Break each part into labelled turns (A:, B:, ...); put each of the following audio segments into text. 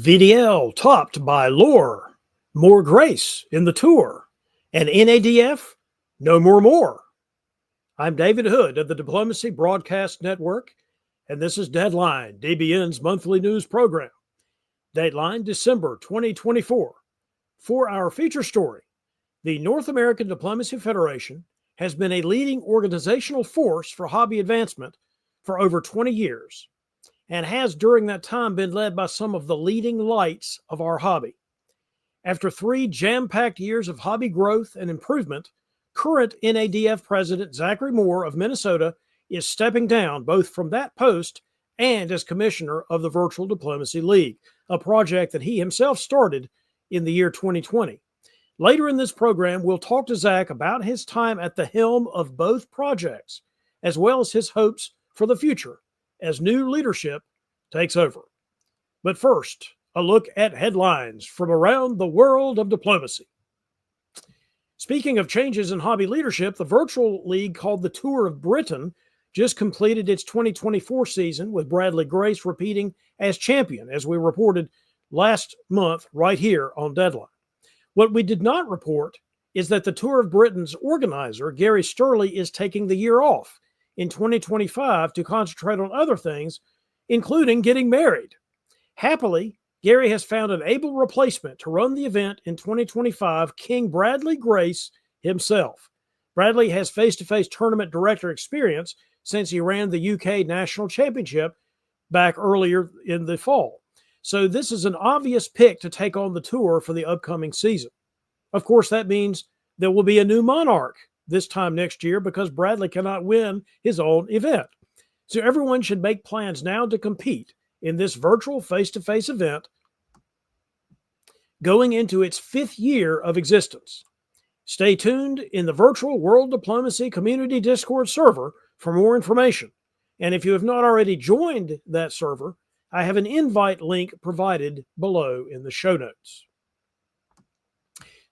A: VDL topped by Loar, more grace in the tour, and NADF, no more. I'm David Hood of the Diplomacy Broadcast Network, and this is Deadline, DBN's monthly news program. Deadline, December 2024. For our feature story, the North American Diplomacy Federation has been a leading organizational force for hobby advancement for over 20 years, and has during that time been led by some of the leading lights of our hobby. After 3 jam-packed years of hobby growth and improvement, current NADF President Zachary Moore of Minnesota is stepping down both from that post and as commissioner of the Virtual Diplomacy League, a project that he himself started in the year 2020. Later in this program, we'll talk to Zach about his time at the helm of both projects, as well as his hopes for the future as new leadership takes over. But first, a look at headlines from around the world of diplomacy. Speaking of changes in hobby leadership, the virtual league called the Tour of Britain just completed its 2024 season, with Bradley Grace repeating as champion, as we reported last month right here on Deadline. What we did not report is that the Tour of Britain's organizer, Gary Sturley, is taking the year off in 2025 to concentrate on other things, including getting married. Happily, Gary has found an able replacement to run the event in 2025, King Bradley Grace himself. Bradley has face-to-face tournament director experience since he ran the UK National Championship back earlier in the fall. So this is an obvious pick to take on the tour for the upcoming season. Of course, that means there will be a new monarch this time next year because Bradley cannot win his own event. So everyone should make plans now to compete in this virtual face-to-face event going into its 5th year of existence. Stay tuned in the Virtual World Diplomacy Community Discord server for more information. And if you have not already joined that server, I have an invite link provided below in the show notes.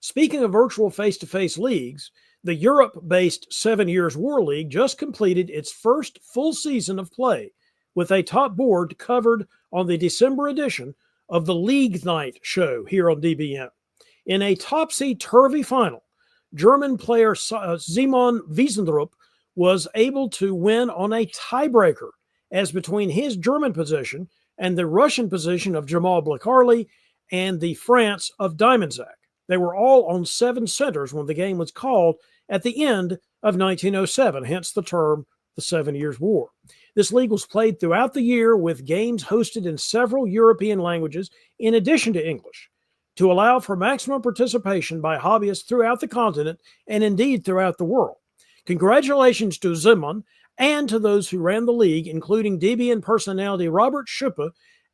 A: Speaking of virtual face-to-face leagues, the Europe-based 7 Years War League just completed its first full season of play, with a top board covered on the December edition of the League Night show here on DBN. In a topsy-turvy final, German player Simon Wesedrup was able to win on a tiebreaker, as between his German position and the Russian position of Jamal Blakarli and the France of Diamondsack. They were all on 7 centers when the game was called at the end of 1907, hence the term the 7 Years' War. This league was played throughout the year, with games hosted in several European languages in addition to English, to allow for maximum participation by hobbyists throughout the continent and indeed throughout the world. Congratulations to Simon and to those who ran the league, including DBN personality Robert Schuppe,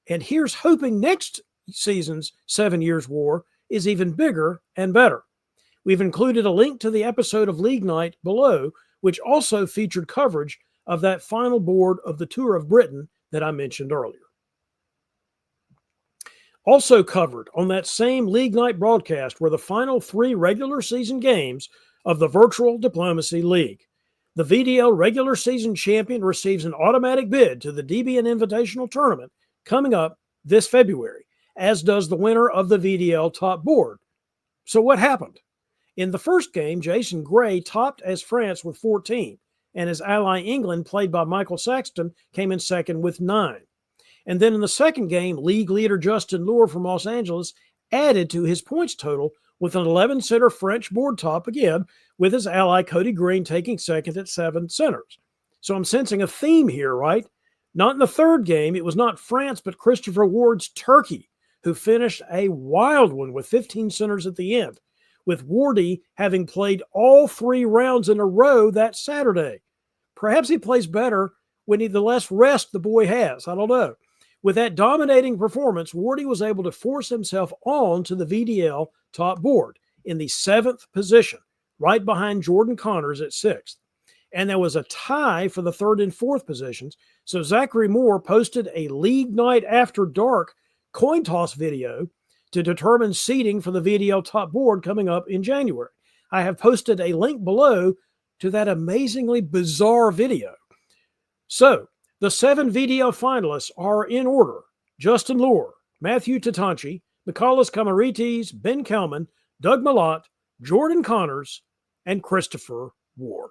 A: and here's hoping next season's 7 Years' War is even bigger and better. We've included a link to the episode of League Night below, which also featured coverage of that final board of the Tour of Britain that I mentioned earlier. Also covered on that same League Night broadcast were the final 3 regular season games of the Virtual Diplomacy League. The VDL regular season champion receives an automatic bid to the DBN Invitational Tournament coming up this February, as does the winner of the VDL top board. So what happened? In the first game, Jason Gray topped as France with 14, and his ally England, played by Michael Saxton, came in second with 9. And then in the second game, league leader Justin Loar from Los Angeles added to his points total with an 11-center French board top again, with his ally Cody Green taking second at 7 centers. So I'm sensing a theme here, right? Not in the third game, it was not France, but Christopher Ward's Turkey, who finished a wild one with 15 centers at the end, with Wardy having played all 3 rounds in a row that Saturday. Perhaps he plays better when the less rest the boy has. I don't know. With that dominating performance, Wardy was able to force himself on to the VDL top board in the 7th position, right behind Jordan Connors at 6th. And there was a tie for the 3rd and 4th positions, so Zachary Moore posted a League Night After Dark coin toss video to determine seeding for the VDL top board coming up in January. I have posted a link below to that amazingly bizarre video. So, the 7 VDL finalists are in order: Justin Loar, Matthew Tatanchi, Michalis Camarites, Ben Kelman, Doug Malott, Jordan Connors, and Christopher Ward.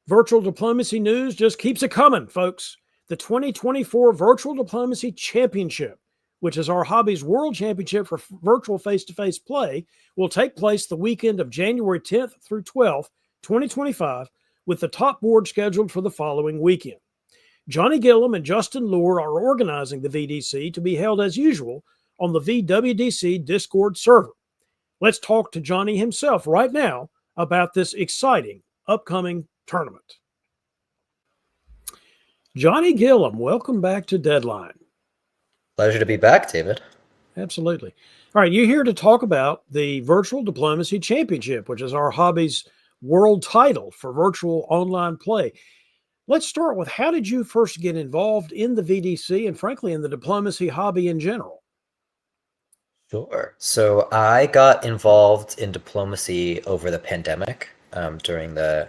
A: Virtual diplomacy news just keeps it coming, folks. The 2024 Virtual Diplomacy Championship, which is our hobby's world championship for virtual face-to-face play, will take place the weekend of January 10th through 12th, 2025, with the top board scheduled for the following weekend. Jonnie Gillam and Justin Loar are organizing the VDC to be held as usual on the VWDC Discord server. Let's talk to Jonnie himself right now about this exciting upcoming tournament. Jonnie Gillam, welcome back to Deadline.
B: Pleasure to be back, David.
A: Absolutely. All right, you're here to talk about the Virtual Diplomacy Championship, which is our hobby's world title for virtual online play. Let's start with, how did you first get involved in the VDC and, frankly, in the diplomacy hobby in general?
B: Sure. So I got involved in diplomacy over the pandemic during the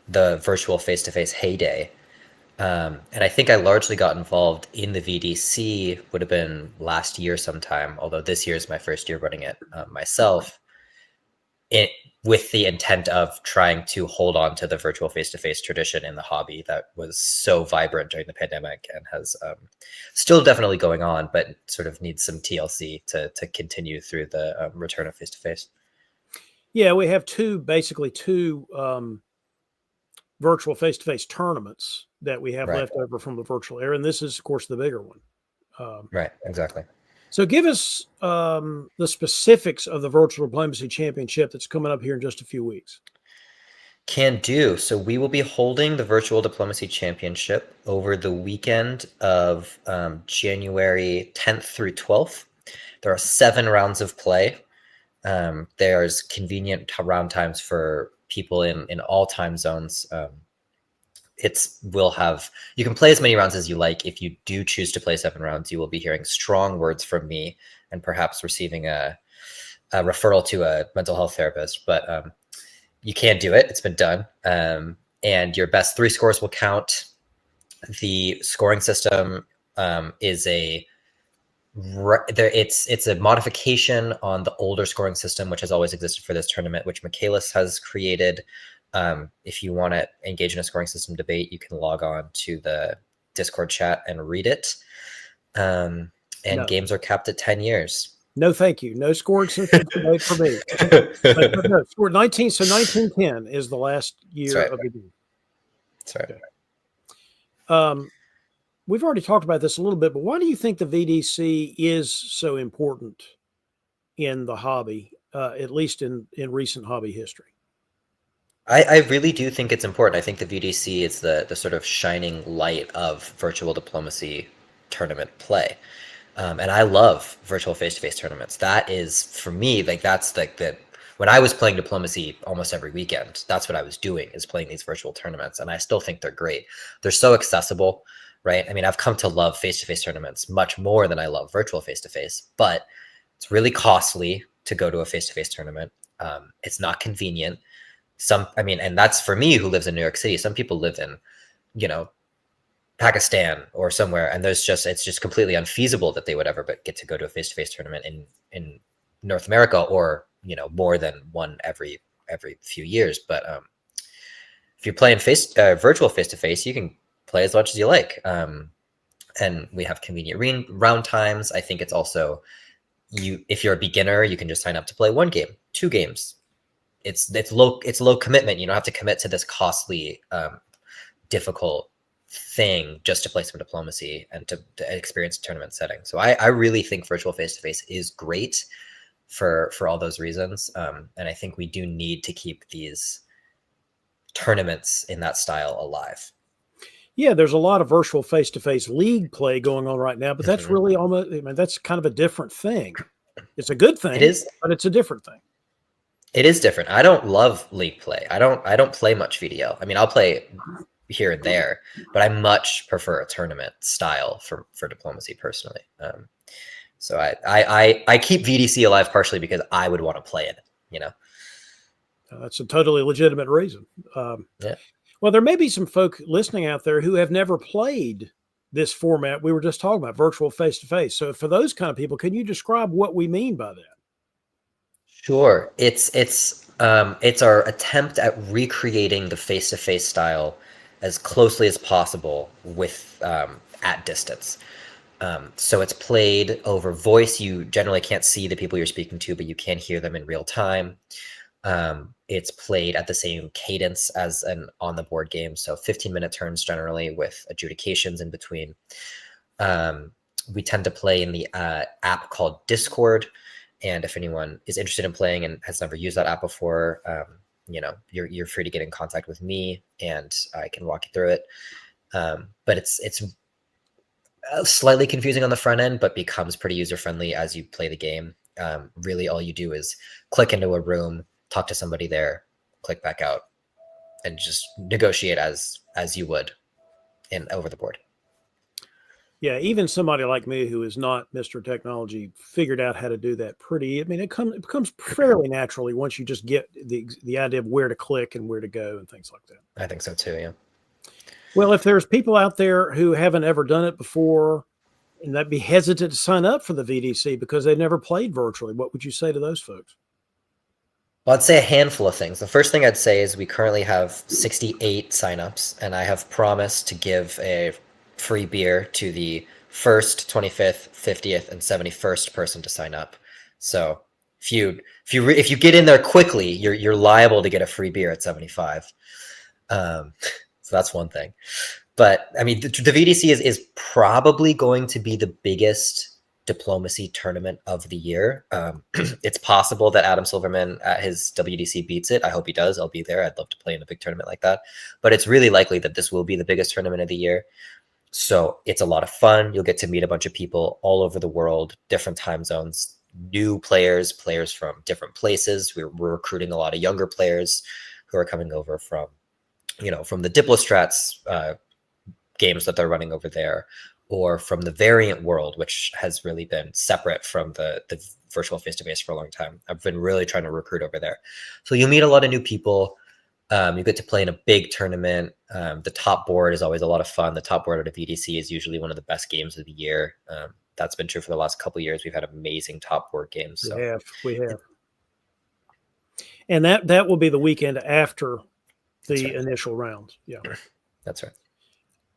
B: virtual face-to-face heyday. And I think I largely got involved in the VDC, would have been last year sometime, although this year is my first year running it myself, with the intent of trying to hold on to the virtual face-to-face tradition in the hobby that was so vibrant during the pandemic and has still definitely going on, but sort of needs some TLC to continue through the return of face-to-face.
A: Yeah, we have basically two virtual face-to-face tournaments that we have left over from the virtual era, and this is, of course, the bigger one.
B: Right, exactly.
A: So give us the specifics of the Virtual Diplomacy Championship that's coming up here in just a few weeks.
B: Can do. So we will be holding the Virtual Diplomacy Championship over the weekend of January 10th through 12th. There are 7 rounds of play. There's convenient round times for people in all time zones. You can play as many rounds as you like. If you do choose to play 7 rounds, you will be hearing strong words from me and perhaps receiving a referral to a mental health therapist. But you can do it. It's been done. And your best 3 scores will count. The scoring system is it's a modification on the older scoring system, which has always existed for this tournament, which Michalis has created. If you want to engage in a scoring system debate, you can log on to the Discord chat and read it. Games are capped at 10 years.
A: No, thank you. No scoring system debate for me. But no, scored 19. So 1910 is the last year of the game.
B: That's right.
A: Okay. We've already talked about this a little bit, but why do you think the VDC is so important in the hobby, at least in recent hobby history?
B: I really do think it's important. I think the VDC is the sort of shining light of virtual diplomacy tournament play. And I love virtual face-to-face tournaments. That is, for me, that's when I was playing diplomacy almost every weekend, that's what I was doing, is playing these virtual tournaments. And I still think they're great. They're so accessible, right? I mean, I've come to love face-to-face tournaments much more than I love virtual face-to-face, but it's really costly to go to a face-to-face tournament. It's not convenient. And that's for me, who lives in New York City. Some people live in, Pakistan or somewhere, and it's just completely unfeasible that they would ever get to go to a face-to-face tournament in North America, or more than one every few years. But if you're playing virtual face-to-face, you can play as much as you like, and we have convenient round times. I think it's also, if you're a beginner, you can just sign up to play 1 game, 2 games. It's low commitment. You don't have to commit to this costly, difficult thing just to play some diplomacy and to experience a tournament setting. So I really think virtual face-to-face is great for all those reasons. And I think we do need to keep these tournaments in that style alive.
A: Yeah, there's a lot of virtual face-to-face league play going on right now, but that's really that's kind of a different thing. It's a good thing, but it's a different thing.
B: It is different. I don't love league play. I don't play much VDL. I mean, I'll play here and there, but I much prefer a tournament style for diplomacy personally. So I keep VDC alive partially because I would want to play it.
A: That's a totally legitimate reason.
B: Yeah.
A: Well, there may be some folk listening out there who have never played this format we were just talking about, virtual face-to-face. So for those kind of people, can you describe what we mean by that?
B: Sure. It's our attempt at recreating the face-to-face style as closely as possible with at distance. So it's played over voice. You generally can't see the people you're speaking to, but you can hear them in real time. It's played at the same cadence as an on the board game. So 15-minute turns generally with adjudications in between. We tend to play in the app called Discord. And if anyone is interested in playing and has never used that app before, you know, you're free to get in contact with me and I can walk you through it. But it's slightly confusing on the front end, but becomes pretty user-friendly as you play the game. Really all you do is click into a room, talk to somebody there, click back out, and just negotiate as you would over the board.
A: Yeah, even somebody like me who is not Mr. Technology figured out how to do that pretty. I mean, it becomes fairly naturally once you just get the idea of where to click and where to go and things like that.
B: I think so too, yeah.
A: Well, if there's people out there who haven't ever done it before and that'd be hesitant to sign up for the VDC because they've never played virtually, what would you say to those folks?
B: Well, I'd say a handful of things. The first thing I'd say is we currently have 68 signups, and I have promised to give a free beer to the 1st, 25th, 50th, and 71st person to sign up. So if you get in there quickly, you're liable to get a free beer at 75. So that's one thing. But I mean, the VDC is probably going to be the biggest diplomacy tournament of the year. It's possible that Adam Silverman at his WDC beats it. I hope he does. I'll be there. I'd love to play in a big tournament like that. But it's really likely that this will be the biggest tournament of the year. So it's a lot of fun. You'll get to meet a bunch of people all over the world, different time zones, new players from different places. We're recruiting a lot of younger players who are coming over from, you know, from the Diplostrats games that they're running over there, or from the variant world, which has really been separate from the virtual face-to-face for a long time. I've been really trying to recruit over there. So you meet a lot of new people. You get to play in a big tournament. The top board is always a lot of fun. The top board at a VDC is usually one of the best games of the year. That's been true for the last couple of years. We've had amazing top board games. So.
A: We have. And that will be the weekend after the initial rounds. Yeah.
B: That's right.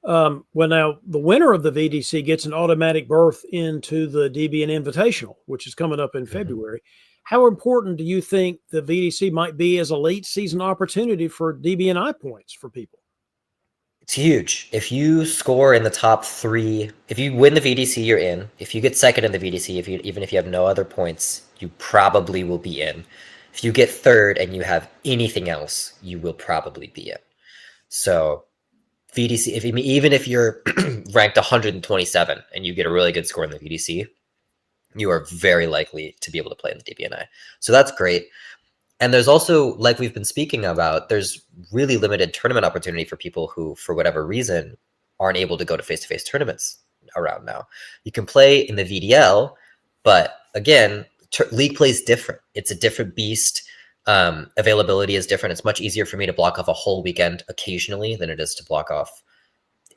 A: Well, now the winner of the VDC gets an automatic berth into the DBN Invitational, which is coming up in February. How important do you think the VDC might be as a late season opportunity for DBNI points for people?
B: It's huge. If you score in the top 3, if you win the VDC, you're in. If you get second in the VDC, even if you have no other points, you probably will be in. If you get third and you have anything else, you will probably be in. So VDC, even if you're ranked 127 and you get a really good score in the VDC, you are very likely to be able to play in the DBNI. So that's great. And there's also, like we've been speaking about, there's really limited tournament opportunity for people who, for whatever reason, aren't able to go to face-to-face tournaments around now. You can play in the VDL, but again, league play is different. It's a different beast. Availability is different. It's much easier for me to block off a whole weekend occasionally than it is to block off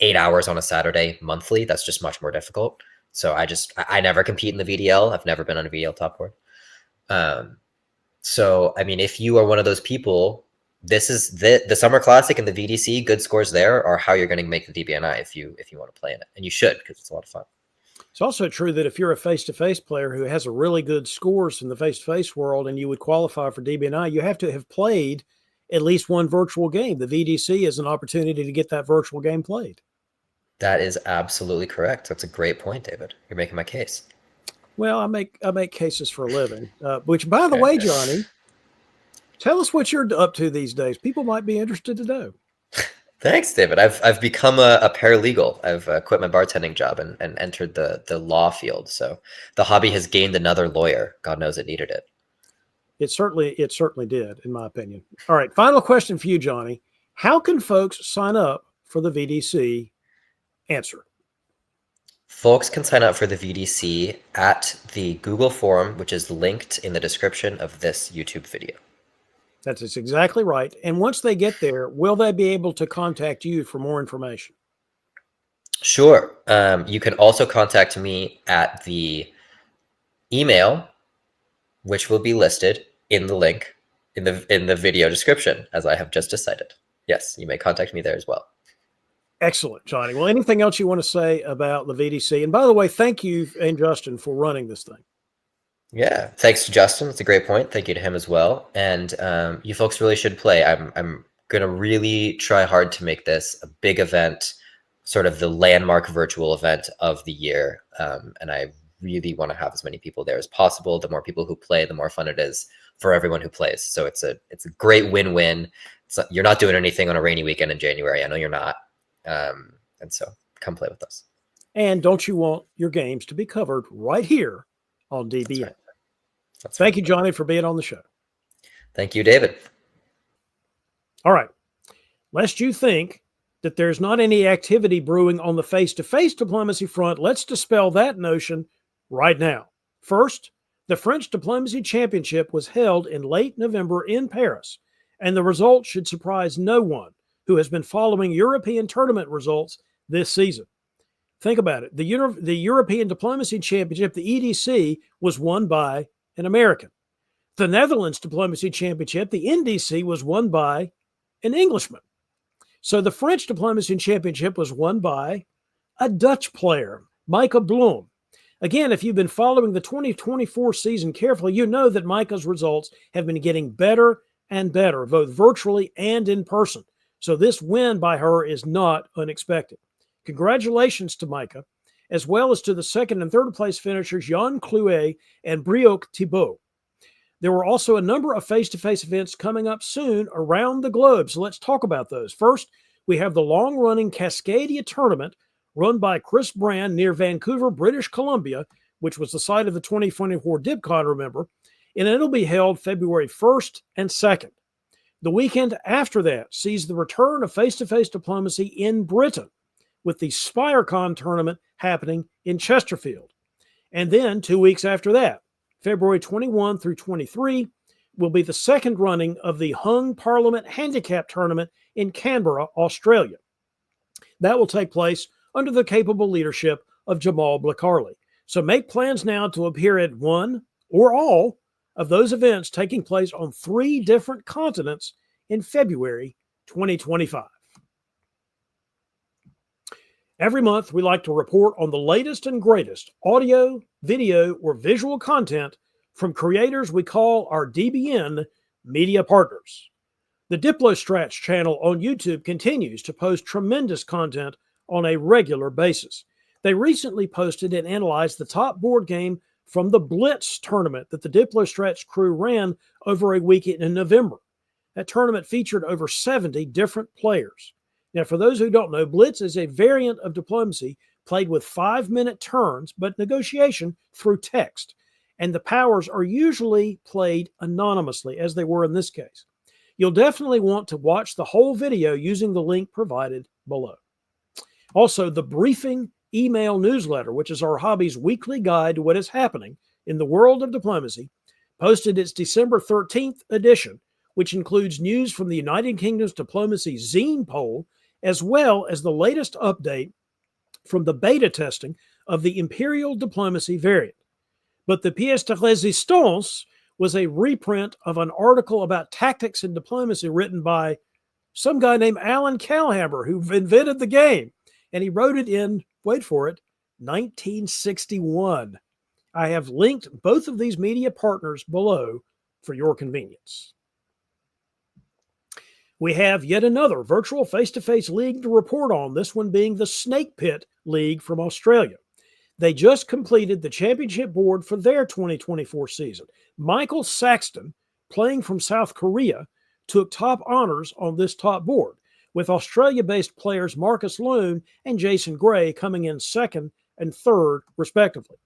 B: 8 hours on a Saturday monthly. That's just much more difficult. So I never compete in the VDL. I've never been on a VDL top board. So, I mean, if you are one of those people, this is the Summer Classic and the VDC, good scores there are how you're going to make the DBNI if you want to play in it. And you should, because it's a lot of fun.
A: It's also true that if you're a face-to-face player who has a really good scores in the face-to-face world and you would qualify for DBNI, you have to have played at least one virtual game. The VDC is an opportunity to get that virtual game played.
B: That is absolutely correct. That's a great point, David. You're making my case.
A: Well, I make cases for a living, which, by the way, Jonnie, tell us what you're up to these days. People might be interested to know.
B: Thanks, David. I've become a paralegal. I've quit my bartending job and entered the law field. So the hobby has gained another lawyer. God knows it needed it.
A: It certainly did, in my opinion. All right, final question for you, Jonnie. How can folks sign up for the VDC? Answer.
B: Folks can sign up for the VDC at the Google form, which is linked in the description of this YouTube video.
A: That's exactly right. And once they get there, will they be able to contact you for more information?
B: Sure. You can also contact me at the email, which will be listed in the link in the video description, as I have just decided. Yes, you may contact me there as well.
A: Excellent, Jonnie. Well, anything else you want to say about the VDC? And by the way, thank you and Justin for running this thing.
B: Yeah, thanks to Justin. It's a great point. Thank you to him as well. And you folks really should play. I'm going to really try hard to make this a big event, sort of the landmark virtual event of the year. And I really want to have as many people there as possible. The more people who play, the more fun it is for everyone who plays. So it's a great win-win. You're not doing anything on a rainy weekend in January. I know you're not. And so come play with us.
A: And don't you want your games to be covered right here on DBN? Thank you, Jonnie, for being on the show.
B: Thank you, David.
A: All right. Lest you think that there's not any activity brewing on the face-to-face diplomacy front, let's dispel that notion right now. First, the French Diplomacy Championship was held in late November in Paris, and the results should surprise no one who has been following European tournament results this season. Think about it. The European Diplomacy Championship, the EDC, was won by an American. The Netherlands Diplomacy Championship, the NDC, was won by an Englishman. So the French Diplomacy Championship was won by a Dutch player, Micah Blum. Again, if you've been following the 2024 season carefully, you know that Micah's results have been getting better and better, both virtually and in person. So this win by her is not unexpected. Congratulations to Micah, as well as to the second and third place finishers, Jan Clouet and Brioc Thibault. There were also a number of face-to-face events coming up soon around the globe, so let's talk about those. First, we have the long-running Cascadia tournament run by Chris Brand near Vancouver, British Columbia, which was the site of the 2024 DipCon, remember, and it'll be held February 1st and 2nd. The weekend after that sees the return of face-to-face diplomacy in Britain, with the SpireCon tournament happening in Chesterfield. And then 2 weeks after that, February 21 through 23, will be the second running of the Hung Parliament Handicap Tournament in Canberra, Australia. That will take place under the capable leadership of Jamal Blakarli. So make plans now to appear at one or all of those events taking place on 3 different continents in February 2025. Every month, we like to report on the latest and greatest audio, video, or visual content from creators we call our DBN media partners. The DiploStrats channel on YouTube continues to post tremendous content on a regular basis. They recently posted and analyzed the top board game from the Bliss tournament that the DiploStrats crew ran over a weekend in November. That tournament featured over 70 different players. Now, for those who don't know, Blitz is a variant of diplomacy played with 5-minute turns, but negotiation through text. And the powers are usually played anonymously, as they were in this case. You'll definitely want to watch the whole video using the link provided below. Also, the briefing email newsletter, which is our hobby's weekly guide to what is happening in the world of diplomacy, posted its December 13th edition, which includes news from the United Kingdom's Diplomacy Zine poll, as well as the latest update from the beta testing of the Imperial Diplomacy variant. But the pièce de résistance was a reprint of an article about tactics in diplomacy written by some guy named Alan Calhammer, who invented the game. And he wrote it in, wait for it, 1961. I have linked both of these media partners below for your convenience. We have yet another virtual face-to-face league to report on, this one being the Snake Pit League from Australia. They just completed the championship board for their 2024 season. Michael Saxton, playing from South Korea, took top honors on this top board, with Australia-based players Marcus Loon and Jason Gray coming in second and third, respectively.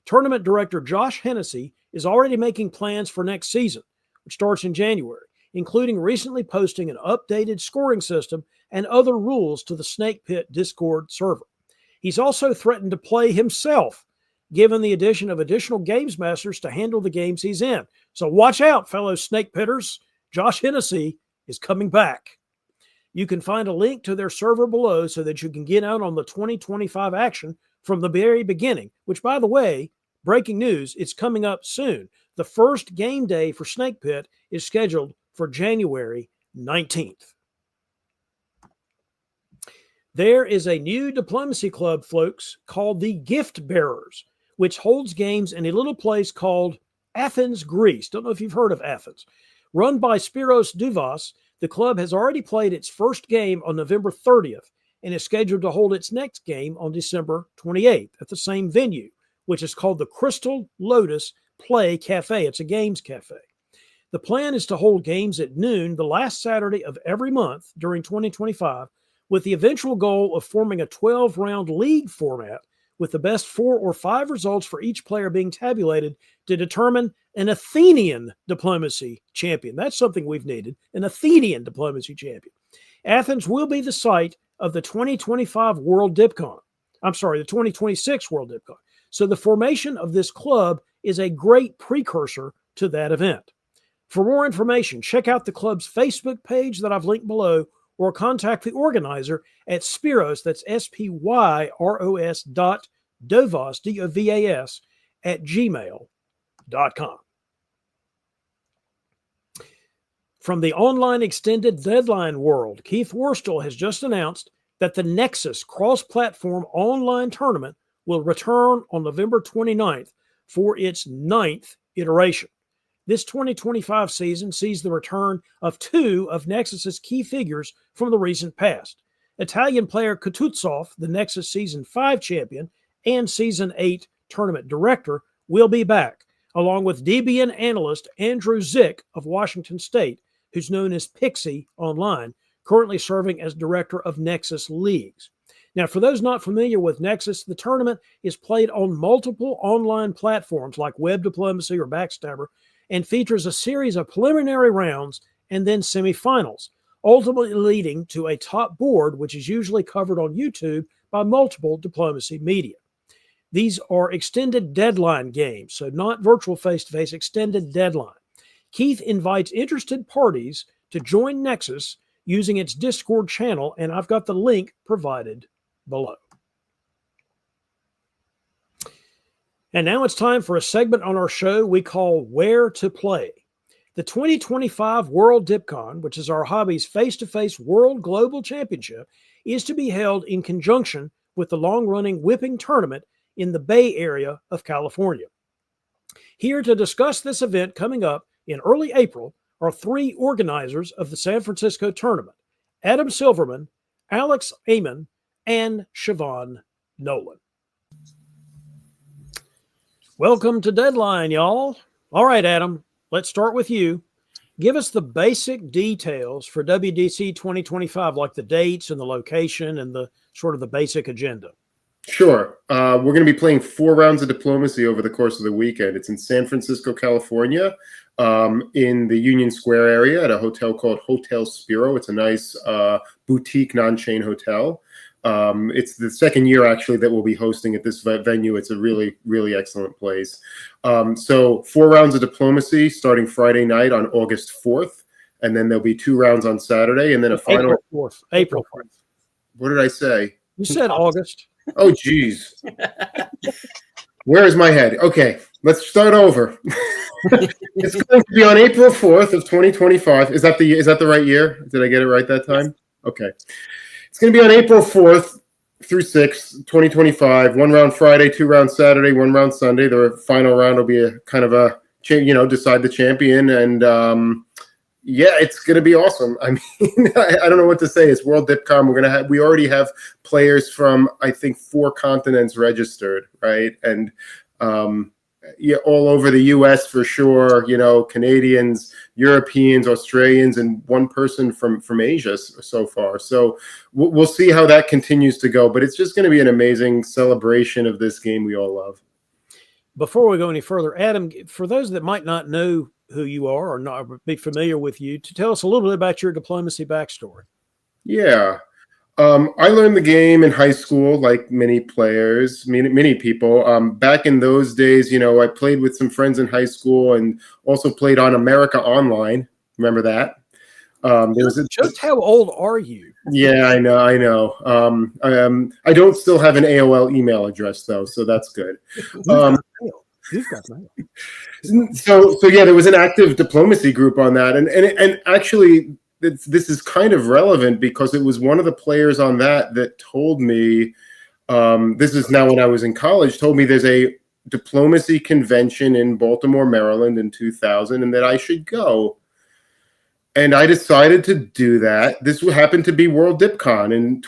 A: Tournament director Josh Hennessy is already making plans for next season, which starts in January, including recently posting an updated scoring system and other rules to the Snake Pit Discord server. He's also threatened to play himself, given the addition of additional games masters to handle the games he's in. So watch out, fellow Snake Pitters. Josh Hennessy is coming back. You can find a link to their server below so that you can get out on the 2025 action from the very beginning, which, by the way, breaking news, it's coming up soon. The first game day for Snake Pit is scheduled for January 19th. There is a new diplomacy club, folks, called the Gift Bearers, which holds games in a little place called Athens, Greece. Don't know if you've heard of Athens. Run by Spiros Duvas, the club has already played its first game on November 30th and is scheduled to hold its next game on December 28th at the same venue, which is called the Crystal Lotus Play Cafe. It's a games cafe. The plan is to hold games at noon the last Saturday of every month during 2025, with the eventual goal of forming a 12-round league format with the best 4 or 5 results for each player being tabulated to determine an Athenian diplomacy champion. That's something we've needed, an Athenian diplomacy champion. Athens will be the site of the 2025 World DipCon. I'm sorry, the 2026 World DipCon. So the formation of this club is a great precursor to that event. For more information, check out the club's Facebook page that I've linked below, or contact the organizer at Spiros, that's S-P-Y-R-O-S .dovas, D-O-V-A-S, at gmail.com. From the online extended deadline world, Keith Worstel has just announced that the Nexus cross-platform online tournament will return on November 29th for its 9th iteration. This 2025 season sees the return of 2 of Nexus's key figures from the recent past. Italian player Kutuzov, the Nexus Season 5 champion and Season 8 tournament director, will be back, along with DBN analyst Andrew Zick of Washington State, who's known as Pixie online, currently serving as director of Nexus Leagues. Now, for those not familiar with Nexus, the tournament is played on multiple online platforms like Web Diplomacy or Backstabber, and features a series of preliminary rounds and then semifinals, ultimately leading to a top board, which is usually covered on YouTube by multiple diplomacy media. These are extended deadline games, so not virtual face-to-face, extended deadline. Keith invites interested parties to join Nexus using its Discord channel, and I've got the link provided below. And now it's time for a segment on our show we call Where to Play. The 2025 World DipCon, which is our hobby's face-to-face World Global Championship, is to be held in conjunction with the long-running Whipping Tournament in the Bay Area of California. Here to discuss this event coming up in early April are 3 organizers of the San Francisco tournament: Adam Silverman, Alex Amon, and Siobhan Nolan. Welcome to Deadline, y'all. All right, Adam, let's start with you. Give us the basic details for WDC 2025, like the dates and the location and the sort of the basic agenda.
C: Sure. We're going to be playing 4 rounds of diplomacy over the course of the weekend. It's in San Francisco, California, in the Union Square area at a hotel called Hotel Spiro. It's a nice boutique non-chain hotel. It's the second year, actually, that we'll be hosting at this venue. It's a really, really excellent place. So 4 rounds of diplomacy starting Friday night on August 4th. And then there'll be 2 rounds on Saturday. And then a final.
A: April 4th.
C: What did I say?
A: You said August.
C: Oh, geez. Where is my head? Okay, let's start over. It's going to be on April 4th of 2025. Is that the right year? Did I get it right that time? Okay. It's going to be on April 4th through 6th, 2025. 1 round Friday, 2 rounds Saturday, 1 round Sunday. The final round will be a kind of a, decide the champion. And yeah, it's going to be awesome. I mean, I don't know what to say. It's World DipCon. We already have players from, I think, 4 continents registered, right? And yeah, all over the U.S. for sure. Canadians, Europeans, Australians, and 1 person from Asia so far. So we'll see how that continues to go. But it's just going to be an amazing celebration of this game we all love.
A: Before we go any further, Adam, for those that might not know who you are or not be familiar with you, to tell us a little bit about your diplomacy backstory.
C: Yeah. I learned the game in high school, like many players, many people. Back in those days, I played with some friends in high school and also played on America Online. Remember that? There was
A: Just how old are you?
C: Yeah, I know. I don't still have an AOL email address though, so that's good.
A: You've got mail.
C: So yeah, there was an active diplomacy group on that, and actually, this is kind of relevant because it was one of the players on that told me. This is now when I was in college. Told me there's a diplomacy convention in Baltimore, Maryland, in 2000, and that I should go. And I decided to do that. This happened to be World DipCon in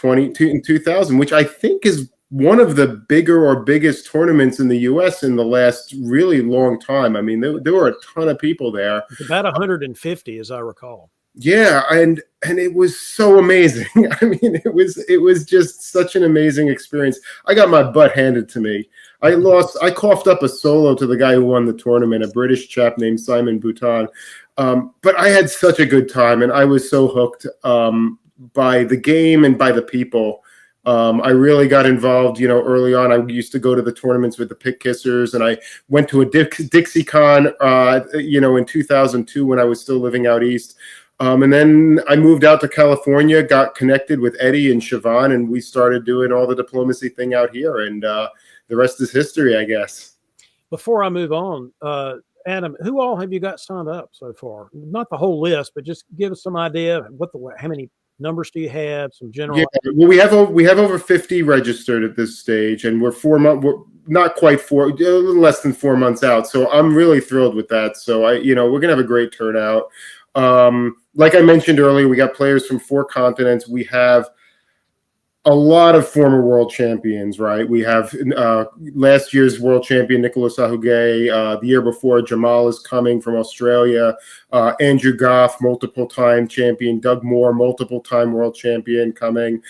C: 2000, which I think is one of the bigger or biggest tournaments in the U.S. in the last really long time. I mean, there were a ton of people there.
A: It's about 150, as I recall.
C: Yeah, and it was so amazing. I mean, it was just such an amazing experience. I got my butt handed to me. I coughed up a solo to the guy who won the tournament, a British chap named Simon Bouton. But I had such a good time, and I was so hooked by the game and by the people. I really got involved, early on. I used to go to the tournaments with the Pit Kissers, and I went to a DixieCon, in 2002 when I was still living out east. And then I moved out to California, got connected with Eddie and Siobhan, and we started doing all the diplomacy thing out here. And the rest is history, I guess.
A: Before I move on, Adam, who all have you got signed up so far? Not the whole list, but just give us some idea of how many numbers do you have? Some general.
C: Yeah, well, we have over 50 registered at this stage, and we're not quite a little less than 4 months out. So I'm really thrilled with that. So we're gonna have a great turnout. Like I mentioned earlier, we got players from 4 continents. We have a lot of former world champions, right? We have last year's world champion Nicolas Ahugay. The year before, Jamal is coming from Australia. Andrew Goff, multiple-time champion. Doug Moore, multiple-time world champion, coming.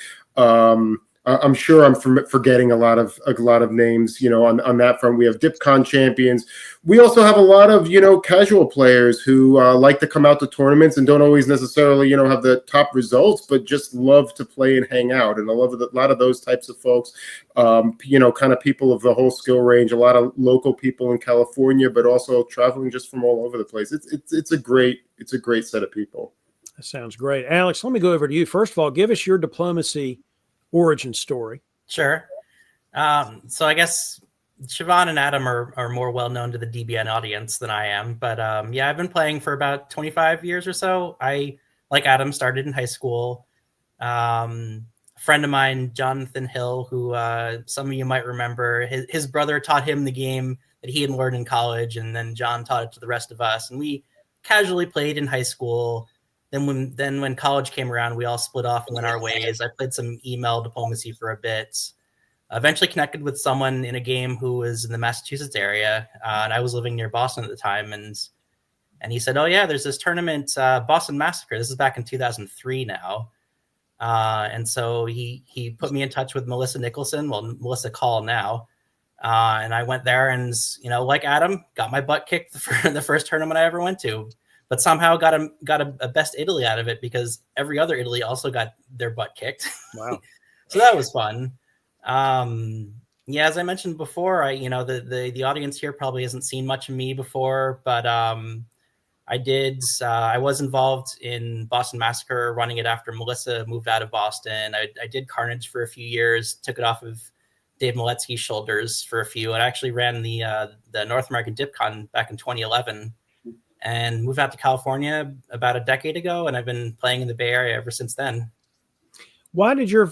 C: I'm sure I'm forgetting a lot of names, on that front. We have DipCon champions. We also have a lot of, casual players who like to come out to tournaments and don't always necessarily, have the top results, but just love to play and hang out. And I love a lot of those types of folks, kind of people of the whole skill range, a lot of local people in California, but also traveling just from all over the place. It's a great set of people.
A: That sounds great. Alex, let me go over to you. First of all, give us your diplomacy origin story.
D: Sure. So I guess Siobhan and Adam are more well known to the DBN audience than I am, but I've been playing for about 25 years or so. I, like Adam, started in high school. A friend of mine, Jonathan Hill, who some of you might remember, his brother taught him the game that he had learned in college, and then John taught it to the rest of us, and we casually played in high school. Then when college came around, we all split off and went our ways. I played some email diplomacy for a bit. Eventually connected with someone in a game who was in the Massachusetts area, and I was living near Boston at the time. And he said, "Oh yeah, there's this tournament, Boston Massacre. This is back in 2003 now." And so he put me in touch with Melissa Nicholson, Melissa Call now. And I went there, and like Adam, got my butt kicked for the first tournament I ever went to. But somehow got a best Italy out of it because every other Italy also got their butt kicked.
A: Wow!
D: So that was fun. As I mentioned before, the audience here probably hasn't seen much of me before, but I was involved in Boston Massacre, running it after Melissa moved out of Boston. I did Carnage for a few years, took it off of Dave Miletsky's shoulders for a few, and I actually ran the North American DipCon back in 2011. And moved out to California about a decade ago, and I've been playing in the Bay Area ever since then.
A: Why did your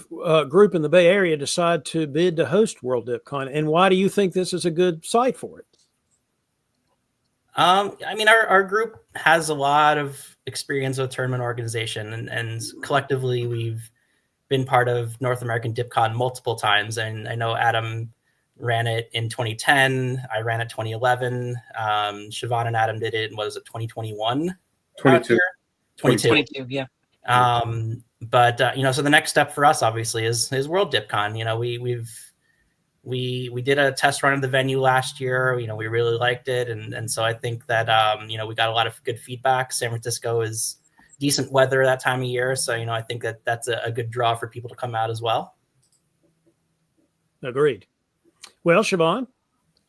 A: group in the Bay Area decide to bid to host World DipCon, and why do you think this is a good site for it?
D: Our group has a lot of experience with tournament organization, and collectively we've been part of North American DipCon multiple times. And I know Adam ran it in 2010. I ran it 2011. Siobhan and Adam did it in, 2021?
C: 22.
D: 22, yeah. So the next step for us obviously is World DipCon. We did a test run of the venue last year. We really liked it. And so I think that, we got a lot of good feedback. San Francisco is decent weather that time of year. So, I think that that's a good draw for people to come out as well.
A: Agreed. Well, Siobhan,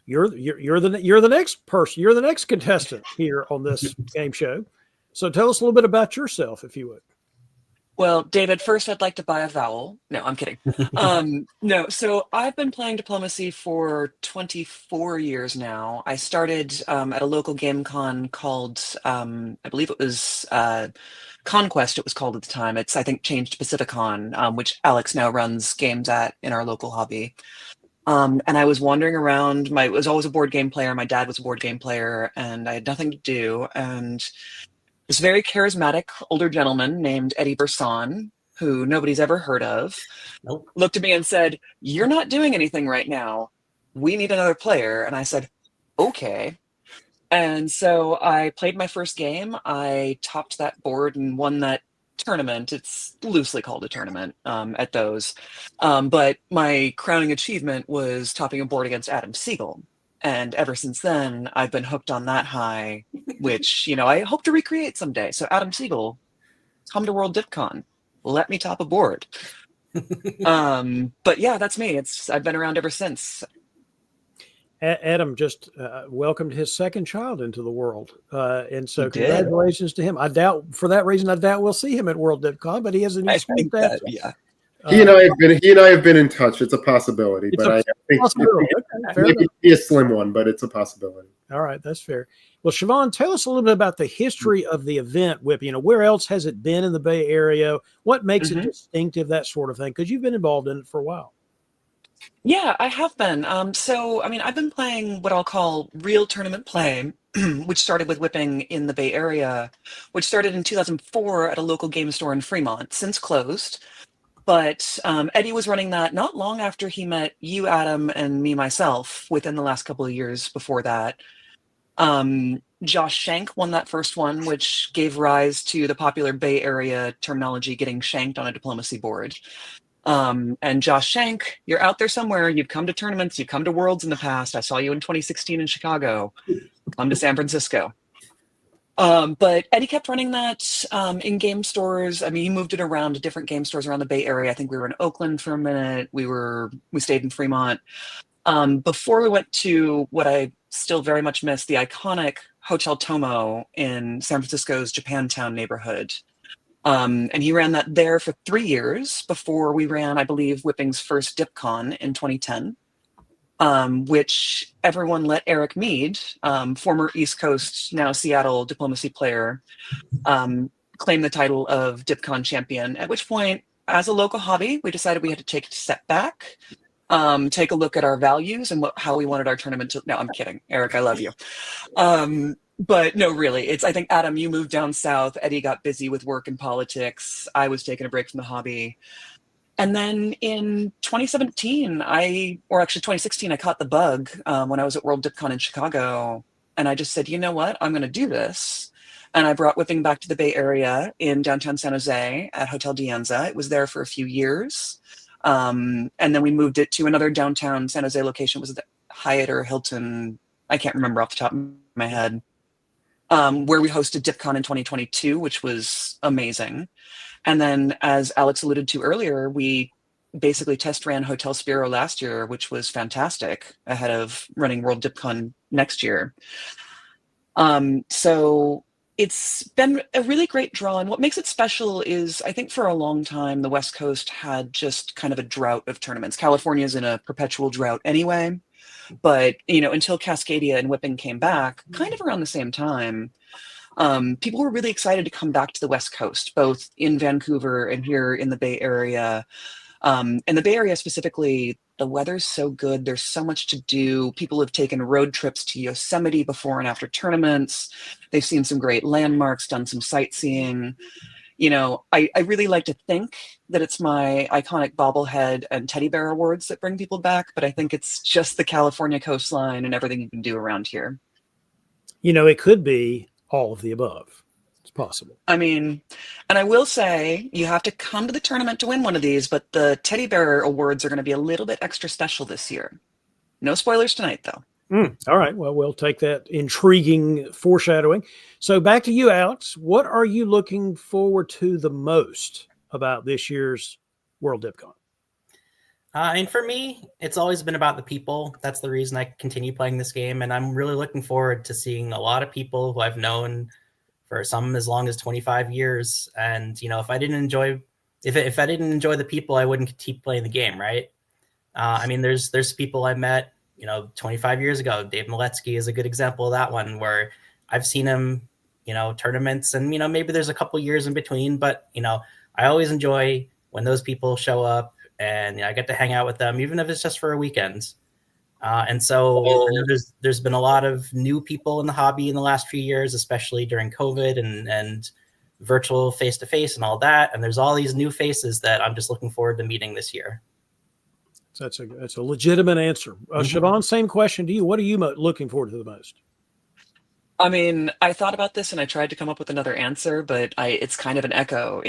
A: you're the next person. You're the next contestant here on this game show. So tell us a little bit about yourself, if you would.
E: Well, David, first I'd like to buy a vowel. No, I'm kidding. No, so I've been playing Diplomacy for 24 years now. I started at a local game con called, I believe it was Conquest, it was called at the time. It's, I think, changed to Pacificon, which Alex now runs games at in our local hobby. And I was wandering around. I was always a board game player. My dad was a board game player, and I had nothing to do. And this very charismatic older gentleman named Eddie Berson, who nobody's ever heard of, looked at me and said, "You're not doing anything right now. We need another player." And I said, "Okay." And so I played my first game. I topped that board and won that tournament. It's loosely called a tournament at those. But my crowning achievement was topping a board against Adam Siegel. And ever since then, I've been hooked on that high, which, I hope to recreate someday. So Adam Siegel, come to World DipCon. Let me top a board. But yeah, that's me. I've been around ever since.
A: Adam just welcomed his second child into the world. And so
E: He did.
A: congratulations to him. I doubt we'll see him at World DipCon, but he has a new
E: I think that,
A: yeah.
C: He and I have been in touch. It's a possibility, but I think maybe be a slim one, but it's a possibility.
A: All right, that's fair. Well, Siobhan, tell us a little bit about the history of the event, Whip. Where else has it been in the Bay Area? What makes it distinctive, that sort of thing? Because you've been involved in it for a while.
E: Yeah, I have been. I've been playing what I'll call real tournament play, which started with whipping in the Bay Area, which started in 2004 at a local game store in Fremont, since closed. But Eddie was running that not long after he met you, Adam, and me, myself, within the last couple of years before that. Josh Shank won that first one, which gave rise to the popular Bay Area terminology, getting shanked on a diplomacy board. And Josh Shank, you're out there somewhere. You've come to tournaments. You've come to Worlds in the past. I saw you in 2016 in Chicago. Come to San Francisco. But Eddie kept running that in game stores. I mean, he moved it around to different game stores around the Bay Area. I think we were in Oakland for a minute. We stayed in Fremont. Before we went to what I still very much miss, the iconic Hotel Tomo in San Francisco's Japantown neighborhood. And he ran that there for 3 years before we ran, I believe, Whipping's first DipCon in 2010. Which everyone let Eric Mead, former East Coast, now Seattle diplomacy player, claim the title of DipCon champion, at which point, as a local hobby, we decided we had to take a step back, take a look at our values and how we wanted our tournament to... No, I'm kidding. Eric, I love you. But no, really, I think, Adam, you moved down south. Eddie got busy with work and politics. I was taking a break from the hobby. And then in 2016, I caught the bug when I was at World DipCon in Chicago. And I just said, you know what? I'm going to do this. And I brought whipping back to the Bay Area in downtown San Jose at Hotel Dianza. It was there for a few years. And then we moved it to another downtown San Jose location. Was it the Hyatt or Hilton? I can't remember off the top of my head. Where we hosted DipCon in 2022, which was amazing. And then, as Alex alluded to earlier, we basically test ran Hotel Spiro last year, which was fantastic, ahead of running World DipCon next year. So it's been a really great draw. And what makes it special is, I think for a long time, the West Coast had just kind of a drought of tournaments. California's in a perpetual drought anyway. But, until Cascadia and Whipping came back, kind of around the same time, people were really excited to come back to the West Coast, both in Vancouver and here in the Bay Area. In the Bay Area specifically, the weather's so good. There's so much to do. People have taken road trips to Yosemite before and after tournaments. They've seen some great landmarks, done some sightseeing. I really like to think that it's my iconic bobblehead and teddy bear awards that bring people back, but I think it's just the California coastline and everything you can do around here.
A: It could be all of the above. It's possible.
E: I mean, and I will say you have to come to the tournament to win one of these, but the teddy bear awards are going to be a little bit extra special this year. No spoilers tonight, though.
A: All right. Well, we'll take that intriguing foreshadowing. So back to you, Alex. What are you looking forward to the most about this year's World DipCon?
D: And for me, it's always been about the people. That's the reason I continue playing this game. And I'm really looking forward to seeing a lot of people who I've known for some as long as 25 years. And, if I didn't enjoy the people, I wouldn't keep playing the game. Right. I mean, there's people I met, 25 years ago. Dave Miletsky is a good example of that one, where I've seen him, tournaments, and, maybe there's a couple years in between, but, I always enjoy when those people show up and I get to hang out with them, even if it's just for a weekend. And so there's been a lot of new people in the hobby in the last few years, especially during COVID and virtual face-to-face and all that. And there's all these new faces that I'm just looking forward to meeting this year.
A: So that's a legitimate answer. Siobhan, same question to you. What are you looking forward to the most?
E: I mean, I thought about this and I tried to come up with another answer, but it's kind of an echo.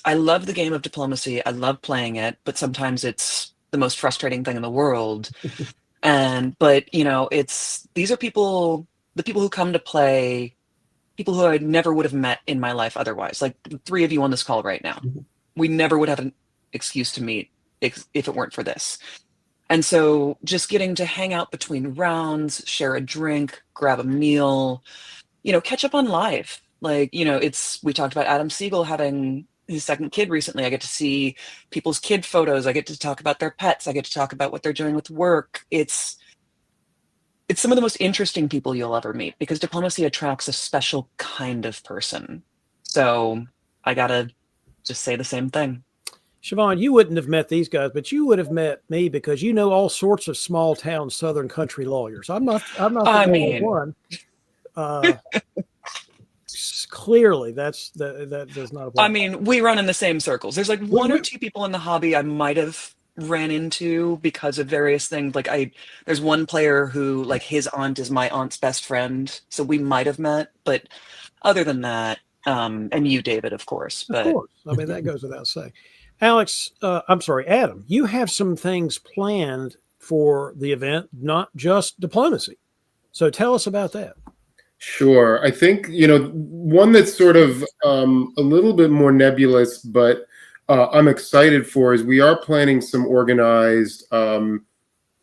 E: I love the game of diplomacy. I love playing it, but sometimes it's the most frustrating thing in the world. But these are people, the people who come to play, people who I never would have met in my life otherwise. Like the three of you on this call right now, we never would have an excuse to meet if it weren't for this. And so just getting to hang out between rounds, share a drink, grab a meal, catch up on life. Like, we talked about Adam Siegel having his second kid recently. I get to see people's kid photos. I get to talk about their pets. I get to talk about what they're doing with work. It's some of the most interesting people you'll ever meet, because diplomacy attracts a special kind of person. So I gotta just say the same thing.
A: Siobhan, you wouldn't have met these guys, but you would have met me, because you know all sorts of small town Southern country lawyers. I'm not the only one. Clearly, that does not apply.
E: I mean, we run in the same circles. There's like one or two people in the hobby I might have ran into because of various things. Like there's one player who, like, his aunt is my aunt's best friend, so we might have met. But other than that, and you, David, of course. But
A: of course, I mean, that goes without saying. Alex, Adam, you have some things planned for the event, not just diplomacy. So tell us about that.
C: Sure. I think, one that's sort of a little bit more nebulous, but I'm excited for, is we are planning some organized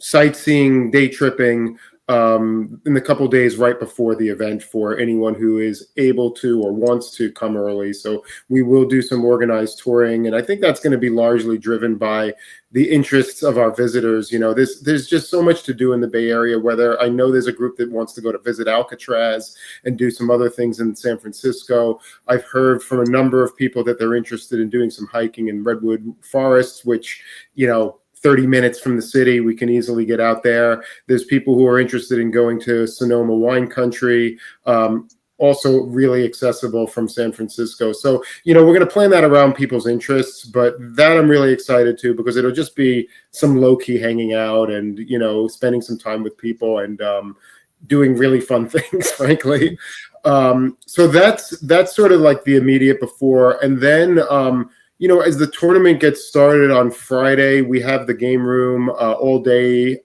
C: sightseeing, day tripping in the couple days right before the event for anyone who is able to or wants to come early. So we will do some organized touring, and I think that's going to be largely driven by the interests of our visitors. There's just so much to do in the Bay Area, whether I know there's a group that wants to go to visit Alcatraz and do some other things in San Francisco. I've heard from a number of people that they're interested in doing some hiking in Redwood Forests, which, 30 minutes from the city, we can easily get out there. There's people who are interested in going to Sonoma wine country, also really accessible from San Francisco. So, we're going to plan that around people's interests, but that I'm really excited to, because it'll just be some low-key hanging out and, spending some time with people and doing really fun things, frankly. So that's sort of like the immediate before. And then, as the tournament gets started on Friday, we have the game room all day.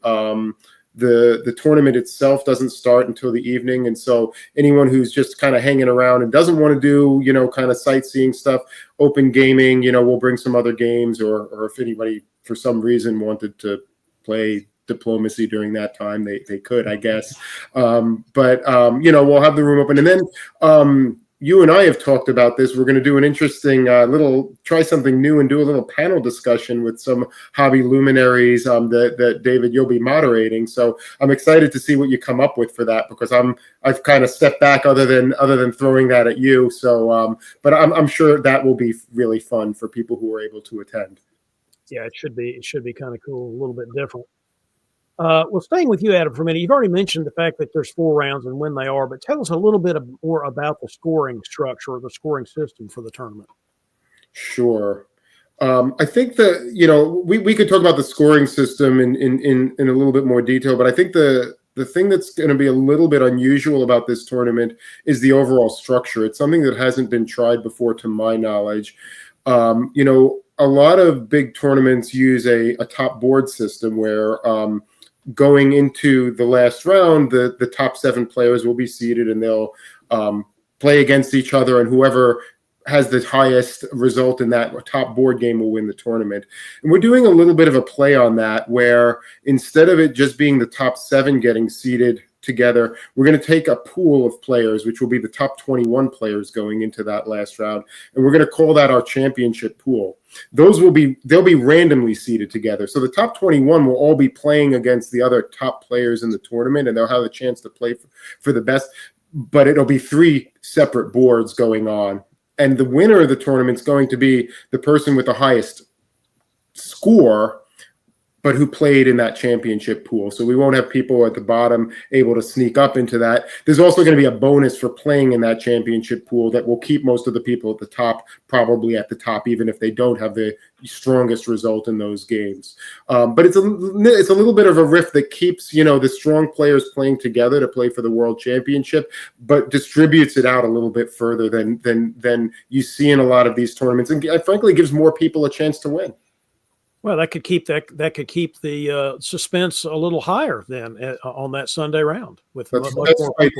C: The tournament itself doesn't start until the evening. And so anyone who's just kind of hanging around and doesn't want to do, kind of sightseeing stuff, open gaming, we'll bring some other games, or if anybody for some reason wanted to play diplomacy during that time, they could, I guess. But we'll have the room open. And then, you and I have talked about this. We're going to do an interesting try something new and do a little panel discussion with some hobby luminaries that David, you'll be moderating. So I'm excited to see what you come up with for that, because I've kind of stepped back other than throwing that at you. So, but I'm sure that will be really fun for people who are able to attend.
A: Yeah, it should be kind of cool, a little bit different. Well, staying with you, Adam, for a minute, you've already mentioned the fact that there's 4 rounds and when they are, but tell us a little bit more about the scoring structure or the scoring system for the tournament.
C: Sure. I think that, we could talk about the scoring system in a little bit more detail, but I think the thing that's going to be a little bit unusual about this tournament is the overall structure. It's something that hasn't been tried before, to my knowledge. A lot of big tournaments use a top board system where going into the last round, the top 7 players will be seeded and they'll play against each other, and whoever has the highest result in that top board game will win the tournament. And we're doing a little bit of a play on that, where instead of it just being the top 7 getting seeded together. We're going to take a pool of players, which will be the top 21 players going into that last round, and we're going to call that our championship pool. They'll be randomly seeded together. So the top 21 will all be playing against the other top players in the tournament, and they'll have a chance to play for the best. But it'll be 3 separate boards going on. And the winner of the tournament is going to be the person with the highest score, but who played in that championship pool. So we won't have people at the bottom able to sneak up into that. There's also going to be a bonus for playing in that championship pool that will keep most of the people at the top probably at the top, even if they don't have the strongest result in those games. But it's a little bit of a rift that keeps, the strong players playing together to play for the World Championship, but distributes it out a little bit further than you see in a lot of these tournaments, and frankly gives more people a chance to win.
A: Well, that could keep the suspense a little higher then on that Sunday round. That's
C: right.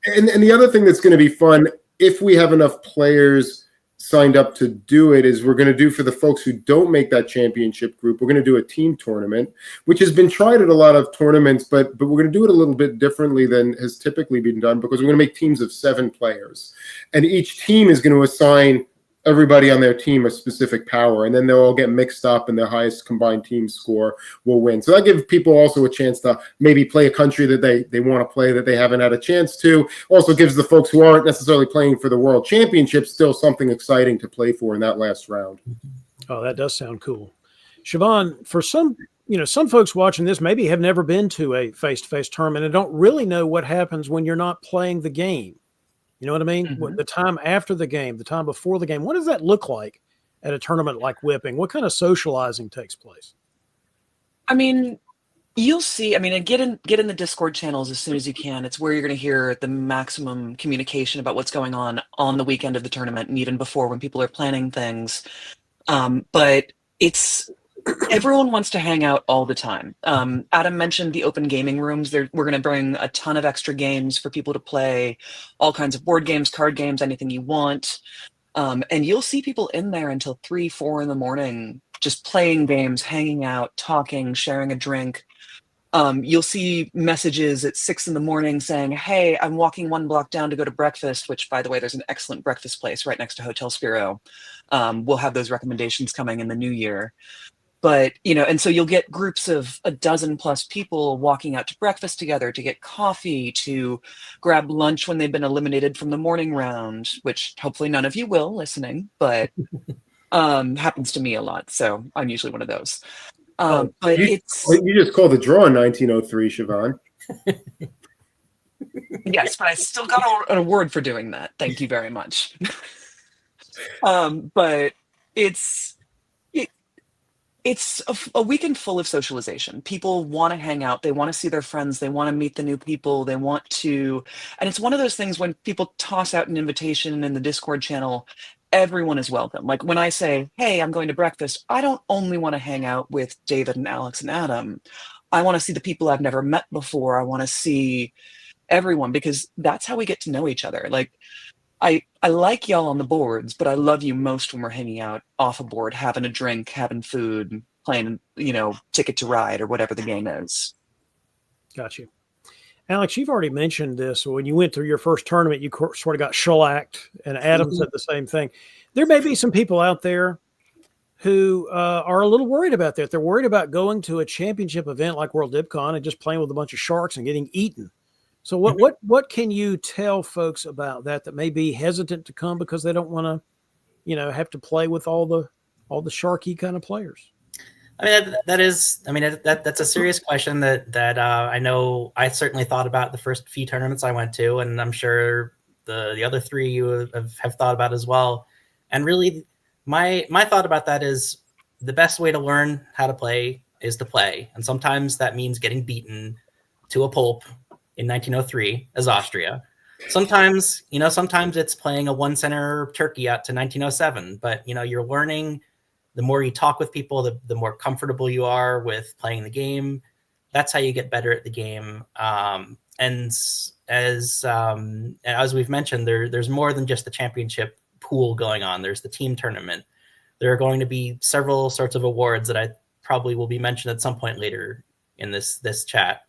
C: And the other thing that's going to be fun, if we have enough players signed up to do it, is we're going to do, for the folks who don't make that championship group, we're going to do a team tournament, which has been tried at a lot of tournaments, but we're going to do it a little bit differently than has typically been done, because we're going to make teams of 7 players, and each team is going to assign everybody on their team a specific power, and then they'll all get mixed up, and their highest combined team score will win. So that gives people also a chance to maybe play a country that they want to play that they haven't had a chance to. Also gives the folks who aren't necessarily playing for the World Championship still something exciting to play for in that last round.
A: Oh, that does sound cool. Siobhan, for some folks watching this maybe have never been to a face-to-face tournament and don't really know what happens when you're not playing the game. You know what I mean?
E: Mm-hmm.
A: The time after the game, the time before the game, what does that look like at a tournament like Whipping? What kind of socializing takes place?
E: I mean, you'll see. I mean, get in the Discord channels as soon as you can. It's where you're going to hear the maximum communication about what's going on the weekend of the tournament, and even before when people are planning things. But everyone wants to hang out all the time. Adam mentioned the open gaming rooms. We're going to bring a ton of extra games for people to play, all kinds of board games, card games, anything you want. And you'll see people in there until 3, 4 in the morning, just playing games, hanging out, talking, sharing a drink. You'll see messages at 6 in the morning saying, "Hey, I'm walking 1 block down to go to breakfast," which, by the way, there's an excellent breakfast place right next to Hotel Spiro. We'll have those recommendations coming in the new year. But, and so you'll get groups of a dozen plus people walking out to breakfast together, to get coffee, to grab lunch when they've been eliminated from the morning round, which hopefully none of you will listening, but happens to me a lot. So I'm usually one of those. But
C: you just called the draw in 1903, Siobhan.
E: Yes, but I still got an award for doing that. Thank you very much. But it's a weekend full of socialization. People want to hang out. They want to see their friends. They want to meet the new people. They want to, and it's one of those things when people toss out an invitation in the Discord channel, everyone is welcome. Like when I say, "Hey, I'm going to breakfast," I don't only want to hang out with David and Alex and Adam. I want to see the people I've never met before. I want to see everyone, because that's how we get to know each other. Like, I like y'all on the boards, but I love you most when we're hanging out off a board, having a drink, having food, playing, Ticket to Ride or whatever the game is.
A: Got you. Alex, you've already mentioned this. When you went through your first tournament, you sort of got shellacked, and Adam said the same thing. There may be some people out there who are a little worried about that. They're worried about going to a championship event like World DipCon and just playing with a bunch of sharks and getting eaten. So what can you tell folks about that may be hesitant to come because they don't want to, have to play with all the sharky kind of players?
D: I mean, that's a serious question that I know I certainly thought about the first few tournaments I went to, and I'm sure the other 3 you have thought about as well. And really, my thought about that is the best way to learn how to play is to play, and sometimes that means getting beaten to a pulp in 1903 as Austria. Sometimes it's playing a 1-center Turkey out to 1907, but you're learning. The more you talk with people, the more comfortable you are with playing the game. That's how you get better at the game. And as we've mentioned, there's more than just the championship pool going on. There's the team tournament. There are going to be several sorts of awards that I probably will be mentioned at some point later in this chat.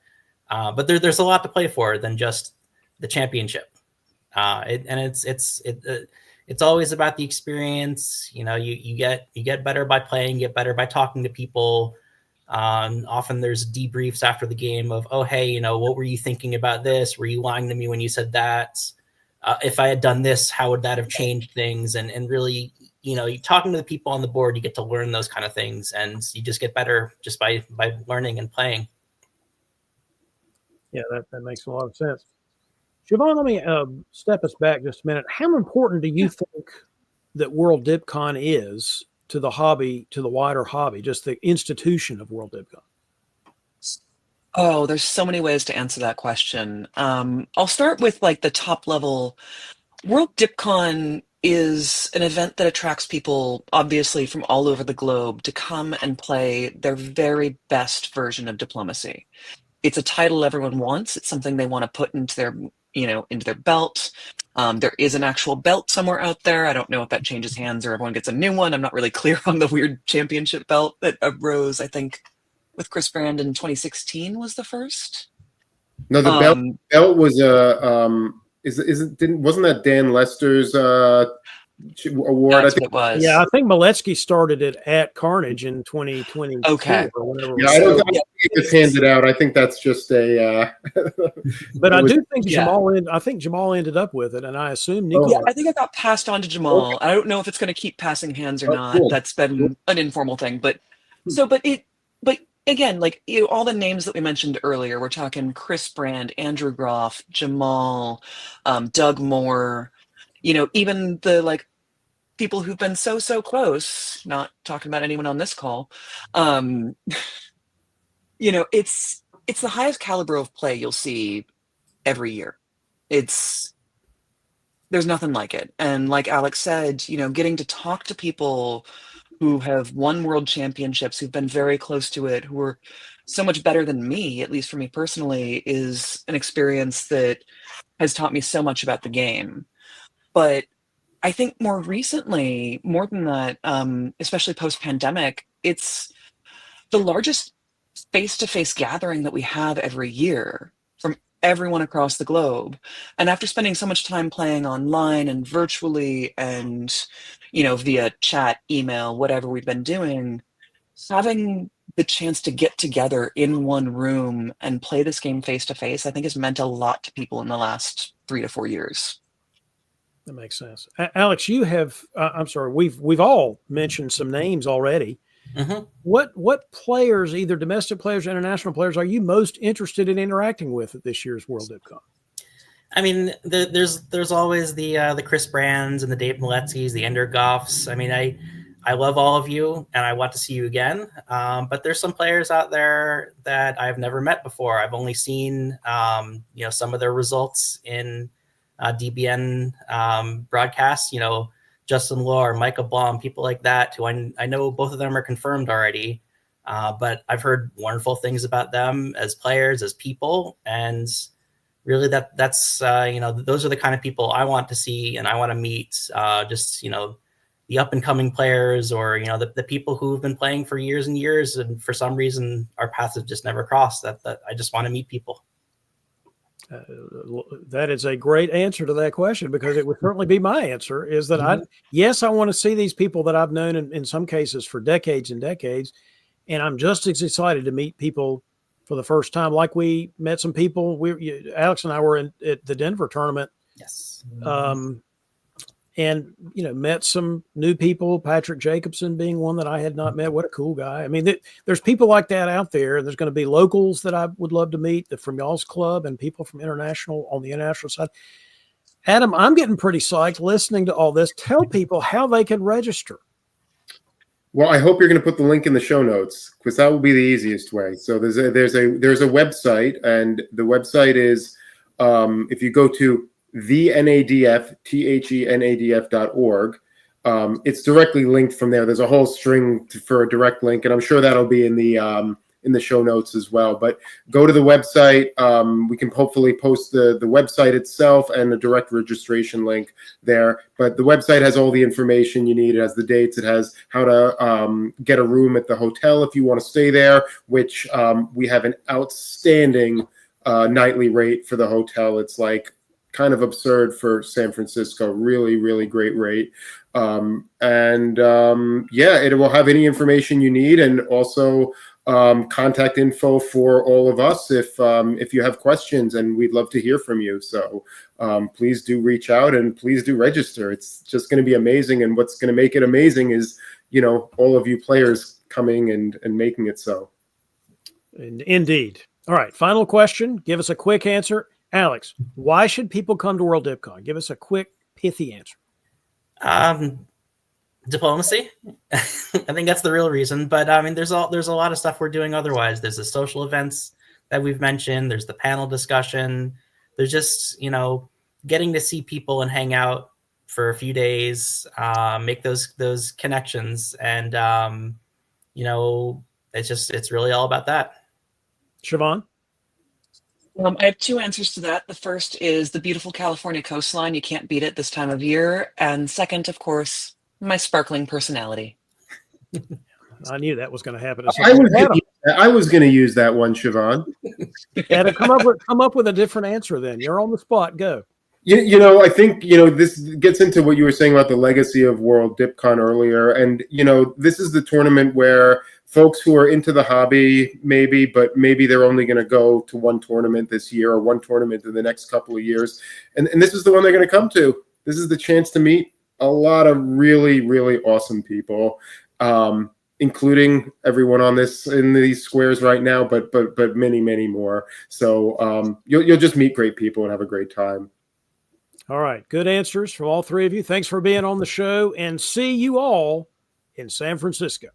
D: But there's a lot to play for than just the championship. It's always about the experience. You know, you get better by playing, get better by talking to people. Often there's debriefs after the game of, oh, hey, you know, what were you thinking about this? Were you lying to me when you said that? If I had done this, how would that have changed things? And really, you know, talking to the people on the board, you get to learn those kind of things, and you just get better just by learning and playing.
A: Yeah, that makes a lot of sense. Siobhan, let me step us back just a minute. How important do you think that World DipCon is to the hobby, to the wider hobby, just the institution of World DipCon?
E: Oh, there's so many ways to answer that question. I'll start with like the top level. World DipCon is an event that attracts people, obviously, from all over the globe to come and play their very best version of diplomacy. It's a title everyone wants. It's something they want to put into their, into their belt. There is an actual belt somewhere out there. I don't know if that changes hands or everyone gets a new one. I'm not really clear on the weird championship belt that arose, I think, with Chris Brand in 2016 was the first.
C: No, the belt was wasn't that Dan Lester's award?
E: That's what it was.
A: Yeah, I think Maletsky started it at Carnage in 2022.
E: Okay.
A: Or whatever.
C: Yeah, I don't think it's handed out. I think that's just a.
A: But I do think Jamal ended up with it, and I assume Nico.
E: Yeah, I think it got passed on to Jamal. Okay. I don't know if it's going to keep passing hands or not. Cool. That's been an informal thing, but again, like all the names that we mentioned earlier, we're talking Chris Brand, Andrew Groff, Jamal, Doug Moore, even the like people who've been so close, not talking about anyone on this call. It's the highest caliber of play you'll see every year. There's nothing like it. And like Alex said, getting to talk to people who have won world championships, who've been very close to it, who are so much better than me, at least for me personally, is an experience that has taught me so much about the game. But I think more recently, more than that, especially post-pandemic, it's the largest face-to-face gathering that we have every year from everyone across the globe. And after spending so much time playing online and virtually and via chat, email, whatever we've been doing, having the chance to get together in one room and play this game face to face, I think has meant a lot to people in the last 3 to 4 years.
A: That makes sense. Alex, you have, I'm sorry, we've all mentioned some names already. Mm-hmm. What players, either domestic players or international players, are you most interested in interacting with at this year's World DipCon?
D: I mean, there's always the Chris Brands and the Dave Maletskis, the Ender Goffs. I mean, I love all of you and I want to see you again. But there's some players out there that I've never met before. I've only seen some of their results in DBN broadcasts. Justin Loar, Micah Blom, people like that who I know both of them are confirmed already. But I've heard wonderful things about them as players, as people, and really that's those are the kind of people I want to see and I want to meet. The up and coming players, or the people who've been playing for years and years, and for some reason our paths have just never crossed. That I just want to meet people.
A: That is a great answer to that question, because it would certainly be my answer, is that I want to see these people that I've known in some cases for decades and decades. And I'm just as excited to meet people for the first time. Like we met some people, Alex and I were at the Denver tournament.
D: Yes.
A: And, met some new people, Patrick Jacobson being one that I had not met. What a cool guy. I mean, there's people like that out there, and there's going to be locals that I would love to meet from y'all's club and people from on the international side. Adam, I'm getting pretty psyched listening to all this. Tell people how they can register.
C: Well, I hope you're going to put the link in the show notes, because that will be the easiest way. So there's a website, and the website is if you go to the NADF, THENADF.org. It's directly linked from there. There's a whole string for a direct link, and I'm sure that'll be in the show notes as well. But go to the website. We can hopefully post the website itself and a direct registration link there. But the website has all the information you need. It has the dates. It has how to get a room at the hotel if you want to stay there, which we have an outstanding nightly rate for the hotel. It's like kind of absurd for San Francisco. Really, really great rate. It will have any information you need, and also contact info for all of us if you have questions, and we'd love to hear from you. So please do reach out and please do register. It's just going to be amazing, and what's going to make it amazing is all of you players coming and making it so.
A: Indeed. All right, final question. Give us a quick answer. Alex, why should people come to World DipCon? Give us a quick, pithy answer.
D: Diplomacy. I think that's the real reason. But I mean, there's a lot of stuff we're doing otherwise. There's the social events that we've mentioned. There's the panel discussion. There's just getting to see people and hang out for a few days, make those connections, and it's really all about that.
A: Siobhan?
E: I have two answers to that. The first is the beautiful California coastline. You can't beat it this time of year. And second, of course, my sparkling personality.
A: I knew that was going to happen.
C: I was going to use that one, Siobhan.
A: Adam, come up with a different answer then. You're on the spot. Go.
C: I think, this gets into what you were saying about the legacy of World DipCon earlier. And, this is the tournament where folks who are into the hobby, maybe they're only going to go to one tournament this year or one tournament in the next couple of years. And this is the one they're going to come to. This is the chance to meet a lot of really, really awesome people, including everyone in these squares right now, but many, many more. So you'll just meet great people and have a great time.
A: All right. Good answers from all three of you. Thanks for being on the show, and see you all in San Francisco.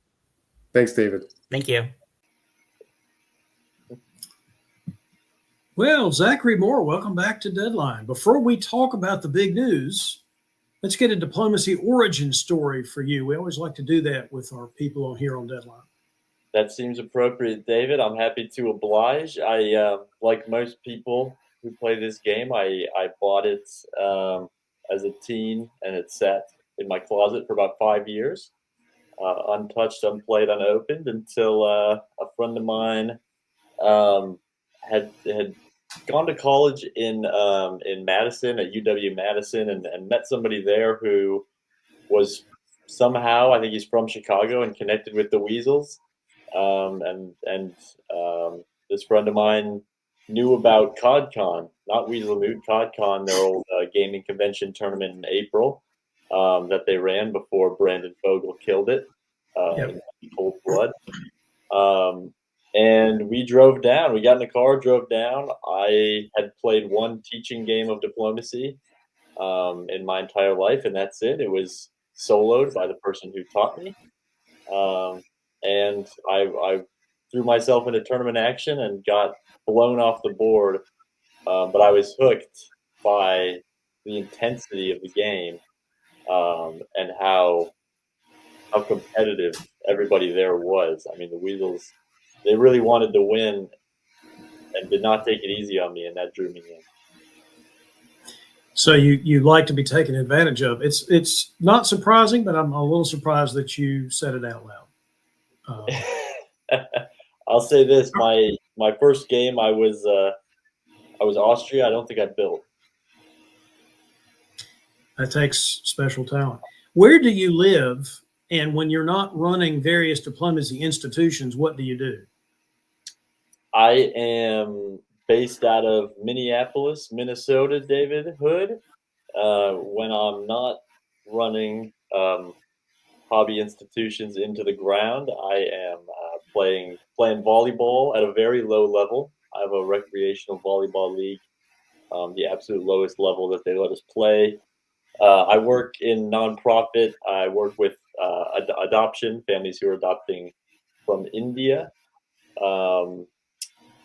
C: Thanks, David.
D: Thank you.
A: Well, Zachary Moore, welcome back to Deadline. Before we talk about the big news, let's get a diplomacy origin story for you. We always like to do that with our people on here on Deadline.
F: That seems appropriate, David. I'm happy to oblige. I, like most people who play this game, I bought it as a teen, and it sat in my closet for about 5 years. Untouched, unplayed, unopened, until a friend of mine had gone to college in Madison, at UW-Madison, and met somebody there who was somehow, I think he's from Chicago, and connected with the Weasels. This friend of mine knew about CODCon, not Weasel Moot, CODCon, their old gaming convention tournament in April. That they ran before Brandon Fogel killed it in cold blood. And we drove down. We got in the car, drove down. I had played one teaching game of diplomacy in my entire life, and that's it. It was soloed by the person who taught me. And I threw myself into tournament action and got blown off the board. But I was hooked by the intensity of the game. And how competitive everybody there was. I mean, the Weasels, they really wanted to win and did not take it easy on me, and that drew me in.
A: So you like to be taken advantage of. It's not surprising, but I'm a little surprised that you said it out loud.
F: I'll say this: my first game, I was Austria. I don't think I built.
A: That takes special talent. Where do you live? And when you're not running various diplomacy institutions, what do you do?
F: I am based out of Minneapolis, Minnesota, David Hood. When I'm not running hobby institutions into the ground, I am playing volleyball at a very low level. I have a recreational volleyball league, the absolute lowest level that they let us play. I work in nonprofit. I work with adoption, families who are adopting from India,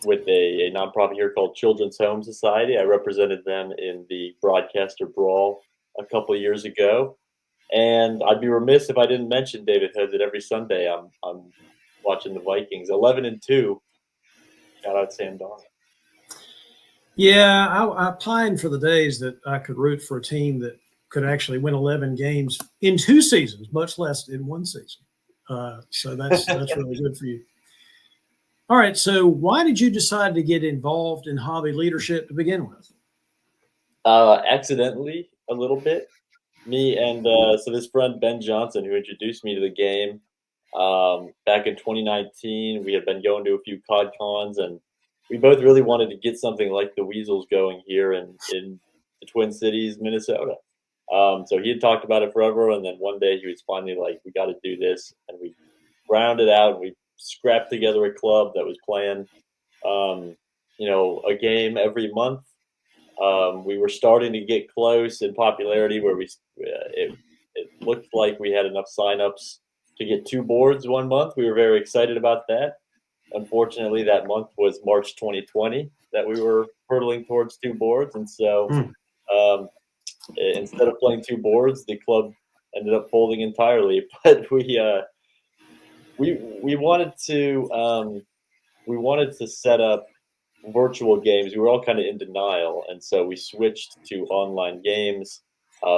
F: with a nonprofit here called Children's Home Society. I represented them in the Broadcaster Brawl a couple of years ago. And I'd be remiss if I didn't mention, David Hood, that every Sunday I'm watching the Vikings. 11-2. Shout out Sam Darnold.
A: Yeah, I pine for the days that I could root for a team that could actually win 11 games in 2 seasons, much less in 1 season. So that's really good for you. All right. So why did you decide to get involved in hobby leadership to begin with?
F: Accidentally, a little bit. Me and so this friend Ben Johnson, who introduced me to the game back in 2019, we had been going to a few COD cons, and we both really wanted to get something like the Weasels going here in the Twin Cities, Minnesota. So he had talked about it forever, and then one day he was finally like, "We got to do this," and we rounded out and we scrapped together a club that was playing, a game every month. We were starting to get close in popularity, where it looked like we had enough signups to get 2 boards one month. We were very excited about that. Unfortunately, that month was March 2020 that we were hurtling towards 2 boards, and so instead of playing 2 boards, the club ended up folding entirely. But we wanted to set up virtual games. We were all kind of in denial, and so we switched to online games.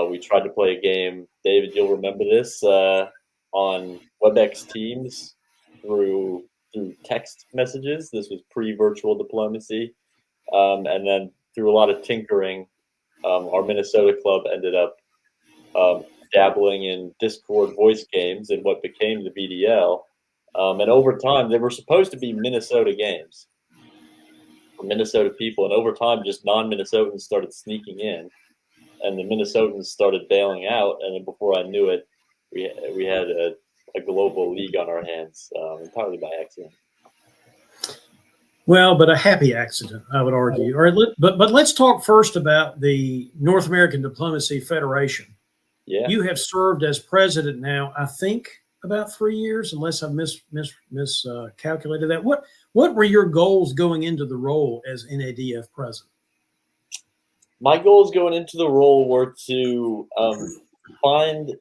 F: We tried to play a game, David, you'll remember this, on WebEx Teams through text messages. This was pre-virtual diplomacy, and then through a lot of tinkering, our Minnesota club ended up dabbling in Discord voice games in what became the VDL. And over time, they were supposed to be Minnesota games for Minnesota people, and over time, just non-Minnesotans started sneaking in, and the Minnesotans started bailing out. And then before I knew it, we had a global league on our hands, entirely by accident.
A: Well, but a happy accident, I would argue. All right, but let's talk first about the North American Diplomacy Federation.
F: Yeah.
A: You have served as president now, I think, about 3 years, unless I've miscalculated that. What were your goals going into the role as NADF president?
F: My goals going into the role were to find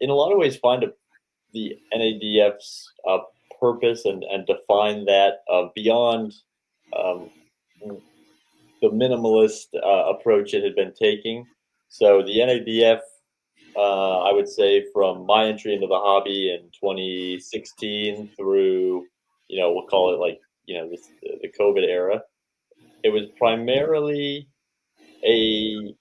F: the NADF's purpose and define that beyond the minimalist approach it had been taking. So the NADF, I would say, from my entry into the hobby in 2016 through, we'll call it the COVID era, it was primarily an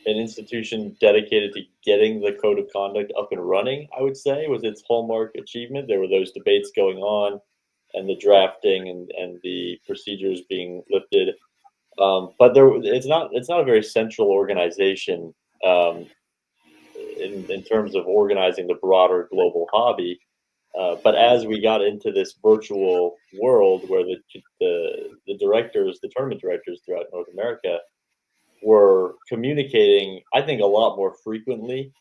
F: institution dedicated to getting the code of conduct up and running. I would say was its hallmark achievement. There were those debates going on, and the drafting and the procedures being lifted, but it's not a very central organization in terms of organizing the broader global hobby. But as we got into this virtual world where the tournament directors throughout North America were communicating, I think, a lot more frequently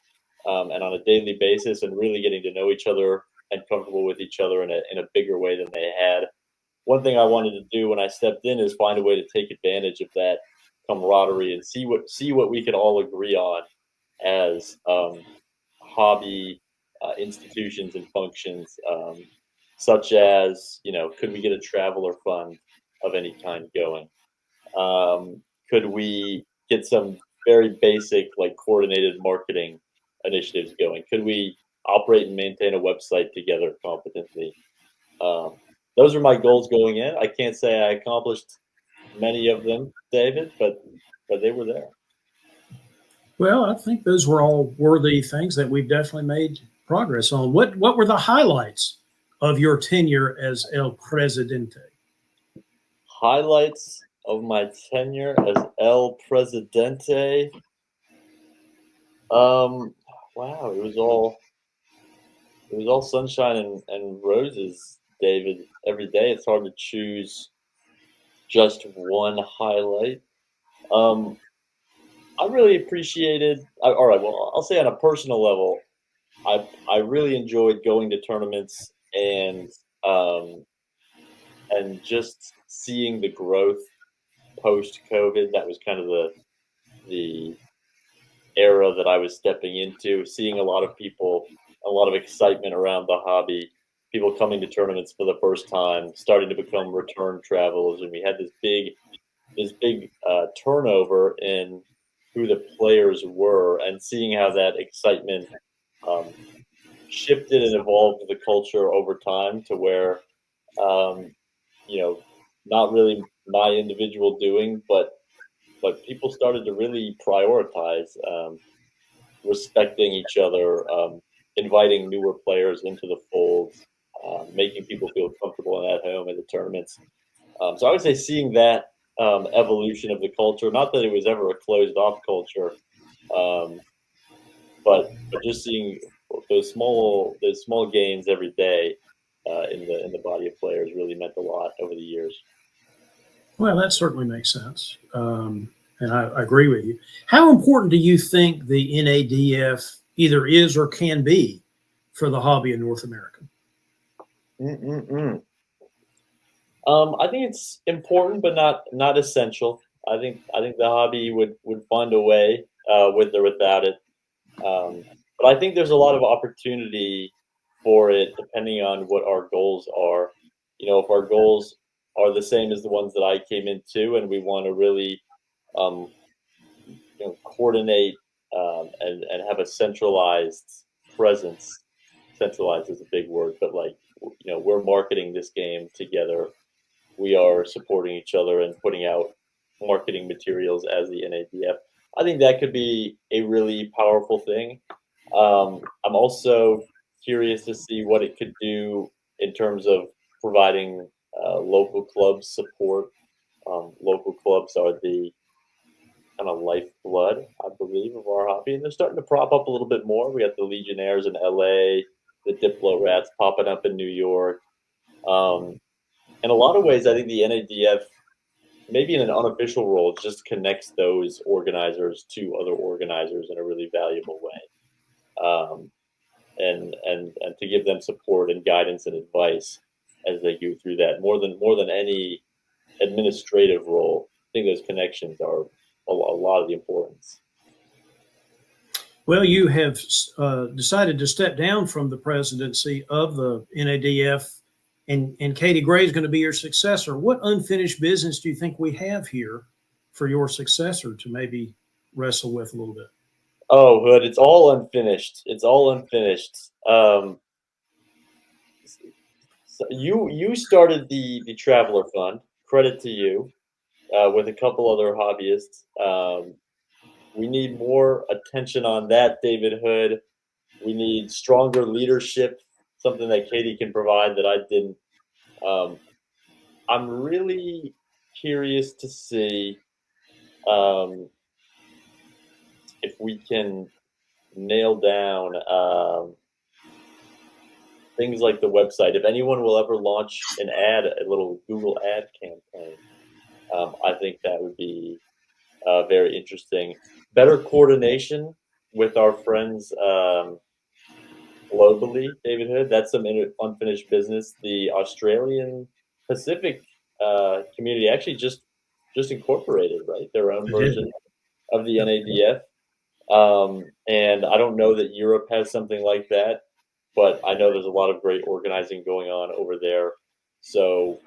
F: and on a daily basis, and really getting to know each other and comfortable with each other in a bigger way than they had. One thing I wanted to do when I stepped in is find a way to take advantage of that camaraderie and see what we could all agree on as hobby institutions and functions, such as, could we get a traveler fund of any kind going? Could we get some very basic, coordinated marketing initiatives going? Could we operate and maintain a website together competently? Those are my goals going in. I can't say I accomplished many of them, David, but they were there.
A: Well, I think those were all worthy things that we've definitely made progress on. What were the highlights of your tenure as El Presidente?
F: Highlights of my tenure as El Presidente. Wow, it was all sunshine and roses, David. Every day, it's hard to choose just one highlight. I really appreciated. All right, well, I'll say on a personal level, I really enjoyed going to tournaments and just seeing the growth post COVID. That was kind of the era that I was stepping into. Seeing a lot of people, a lot of excitement around the hobby, people coming to tournaments for the first time, starting to become return travelers, and we had this big turnover in who the players were, and seeing how that excitement shifted and evolved the culture over time to where not really my individual doing, but people started to really prioritize respecting each other, inviting newer players into the fold, making people feel comfortable and at home at the tournaments. So I would say seeing that evolution of the culture, not that it was ever a closed off culture, but just seeing those small gains every day in the body of players really meant a lot over the years.
A: Well, that certainly makes sense. And I agree with you. How important do you think the NADF either is or can be for the hobby in North America?
F: I think it's important, but not essential. I think the hobby would find a way with or without it. But I think there's a lot of opportunity for it, depending on what our goals are. If our goals are the same as the ones that I came into, and we want to really coordinate and have a centralized presence. Centralized is a big word, but we're marketing this game together. We are supporting each other and putting out marketing materials as the NADF. I think that could be a really powerful thing. I'm also curious to see what it could do in terms of providing local clubs support. Local clubs are the kind of lifeblood, I believe, of our hobby, and they're starting to prop up a little bit more. We got the Legionnaires in LA, the Diplo Rats popping up in New York. In a lot of ways, I think the NADF, maybe in an unofficial role, just connects those organizers to other organizers in a really valuable way, and to give them support and guidance and advice as they go through that. More than any administrative role, I think those connections are a lot of the importance.
A: Well, you have decided to step down from the presidency of the NADF, and Katie Gray is going to be your successor. What unfinished business do you think we have here for your successor to maybe wrestle with a little bit?
F: Oh, Hood, it's all unfinished. It's all unfinished. So you started the Traveler Fund. Credit to you, with a couple other hobbyists. We need more attention on that, David Hood. We need stronger leadership, something that Katie can provide that I didn't. I'm really curious to see if we can nail down things like the website. If anyone will ever launch a little Google ad campaign, I think that would be very interesting. Better coordination with our friends globally, David Hood. That's some unfinished business. The Australian Pacific community actually just incorporated, right, their own version of the NADF. And I don't know that Europe has something like that, but I know there's a lot of great organizing going on over there. So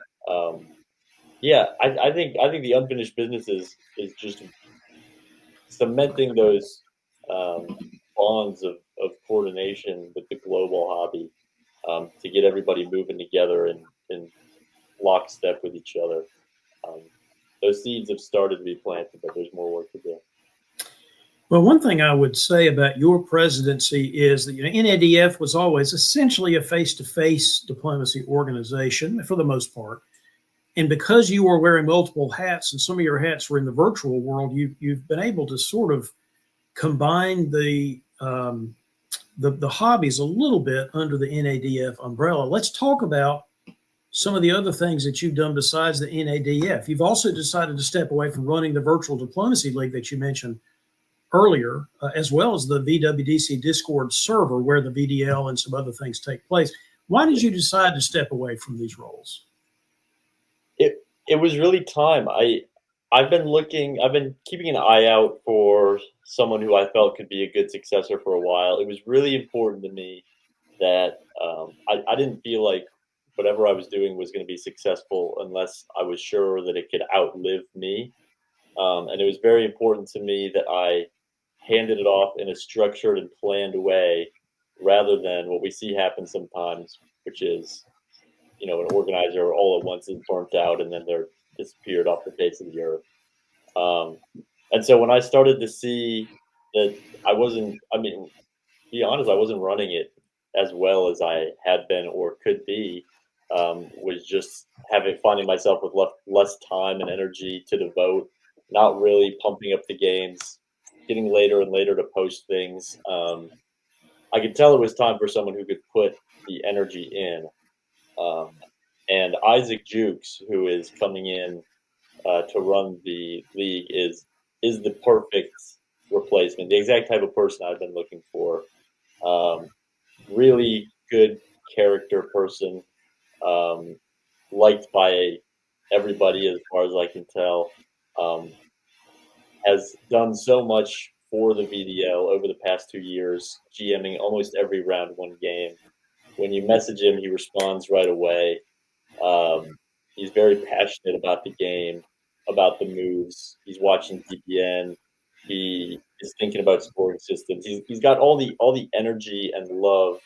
F: yeah, I think the unfinished business is just cementing those bonds of coordination with the global hobby, to get everybody moving together in lockstep with each other. Those seeds have started to be planted, but there's more work to do.
A: Well, one thing I would say about your presidency is that NADF was always essentially a face-to-face diplomacy organization for the most part. And because you were wearing multiple hats, and some of your hats were in the virtual world, you've been able to sort of combine the hobbies a little bit under the NADF umbrella. Let's talk about some of the other things that you've done besides the NADF. You've also decided to step away from running the Virtual Diplomacy League that you mentioned earlier, as well as the VWDC Discord server where the VDL and some other things take place. Why did you decide to step away from these roles?
F: It was really time. I've been keeping an eye out for someone who I felt could be a good successor for a while. It was really important to me that I didn't feel like whatever I was doing was going to be successful unless I was sure that it could outlive me. And it was very important to me that I handed it off in a structured and planned way, rather than what we see happen sometimes, which is an organizer all at once is burnt out and then they're disappeared off the face of the earth. And so when I started to see that to be honest, I wasn't running it as well as I had been or could be, was just finding myself with less time and energy to devote, not really pumping up the games, getting later and later to post things. I could tell it was time for someone who could put the energy in. And Isaac Jukes, who is coming in to run the league, is the perfect replacement, the exact type of person I've been looking for. Really good character person, liked by everybody as far as I can tell. Has done so much for the VDL over the past 2 years, GMing almost every round one game. When you message him, he responds right away. He's very passionate about the game, about the moves. He's watching DPN. He is thinking about scoring systems. He's got all the energy and love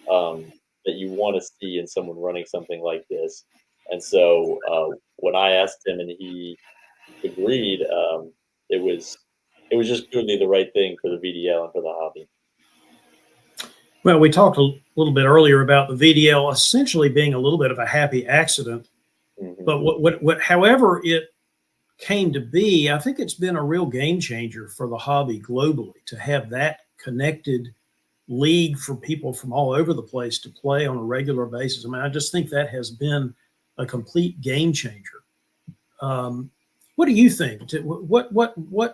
F: that you want to see in someone running something like this. And so when I asked him and he agreed, it was just clearly the right thing for the VDL and for the hobby.
A: Well, we talked a little bit earlier about the VDL essentially being a little bit of a happy accident. Mm-hmm. But however it came to be, I think it's been a real game changer for the hobby globally to have that connected league for people from all over the place to play on a regular basis. I mean, I just think that has been a complete game changer. What do you think? What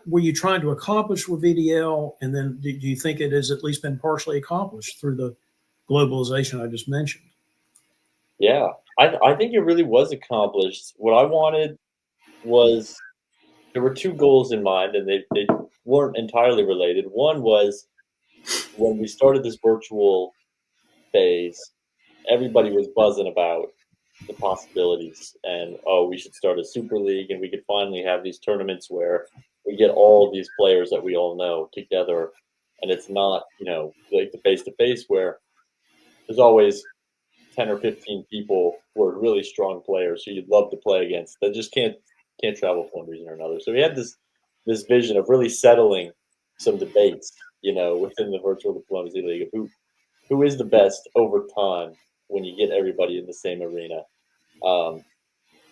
A: were you trying to accomplish with VDL? And then do you think it has at least been partially accomplished through the globalization I just mentioned?
F: Yeah, I think it really was accomplished. What I wanted was, there were two goals in mind, and they weren't entirely related. One was, when we started this virtual phase, everybody was buzzing about the possibilities and, we should start a super league and we could finally have these tournaments where we get all these players that we all know together, and it's not like the face-to-face where there's always 10 or 15 people who are really strong players who you'd love to play against that just can't travel for one reason or another. So we had this vision of really settling some debates within the virtual diplomacy league of who is the best over time when you get everybody in the same arena.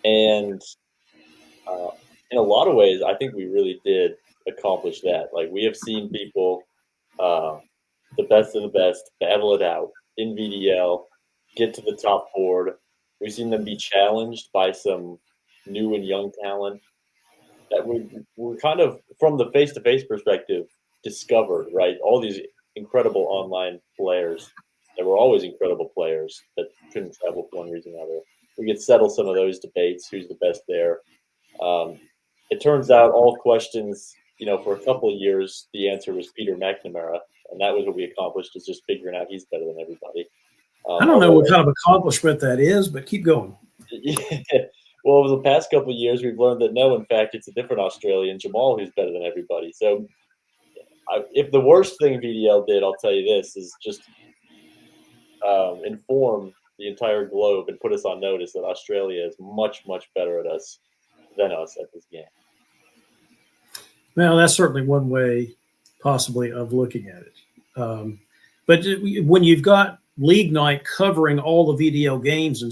F: And in a lot of ways, I think we really did accomplish that. Like, we have seen people, the best of the best, battle it out in VDL, get to the top board. We've seen them be challenged by some new and young talent that we're kind of, from the face-to-face perspective, discovered, right? All these incredible online players that were always incredible players that couldn't travel for one reason or another. We could settle some of those debates, who's the best there. It turns out all questions, for a couple of years, the answer was Peter McNamara, and that was what we accomplished, is just figuring out he's better than everybody.
A: I don't know what kind of accomplishment that is, but keep going.
F: Well, over the past couple of years, we've learned that no, in fact, it's a different Australian, Jamal, who's better than everybody. So if the worst thing VDL did, I'll tell you this, is just inform the entire globe and put us on notice that Australia is much, much better than us at this game.
A: Well, that's certainly one way possibly of looking at it. But when you've got League Night covering all the VDL games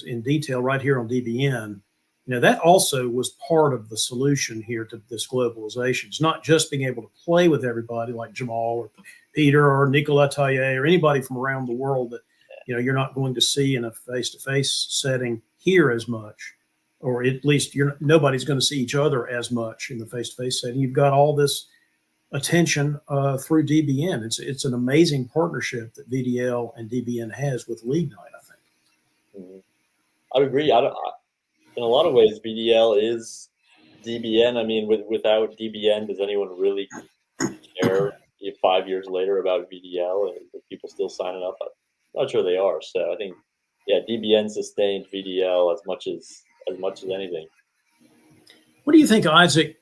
A: in detail right here on DBN, that also was part of the solution here to this globalization. It's not just being able to play with everybody like Jamal or Peter or Nicolas Taillet or anybody from around the world that you're not going to see in a face-to-face setting here as much, or at least nobody's going to see each other as much in the face-to-face setting. You've got all this attention through DBN. It's an amazing partnership that VDL and DBN has with League Night, I think.
F: Mm-hmm. I agree. In a lot of ways, VDL is DBN. I mean, without DBN, does anyone really care 5 years later about VDL? And are people still signing up? I'm not sure they are. So I think, DBN sustained VDL as much as anything.
A: What do you think, Isaac,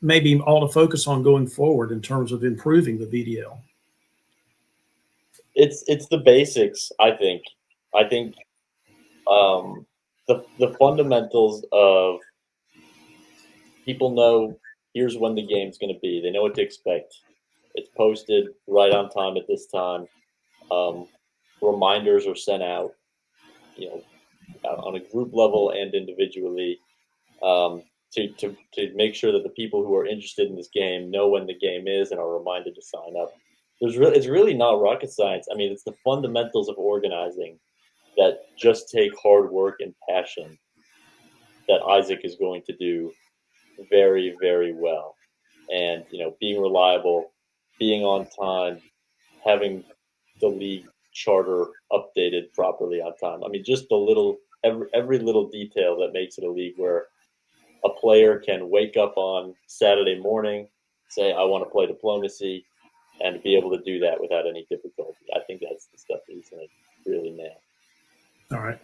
A: maybe ought to focus on going forward in terms of improving the VDL?
F: It's the basics, I think. I think the fundamentals of people know here's when the game's going to be. They know what to expect. It's posted right on time at this time. Reminders are sent out, on a group level and individually, to make sure that the people who are interested in this game know when the game is and are reminded to sign up. It's really not rocket science. I mean, it's the fundamentals of organizing that just take hard work and passion that Isaac is going to do very, very well. And, being reliable, being on time, having the league charter updated properly on time. I mean, just every little detail that makes it a league where a player can wake up on Saturday morning, say, I want to play diplomacy, and be able to do that without any difficulty. I think that's the stuff that he's going to really nail.
A: All right.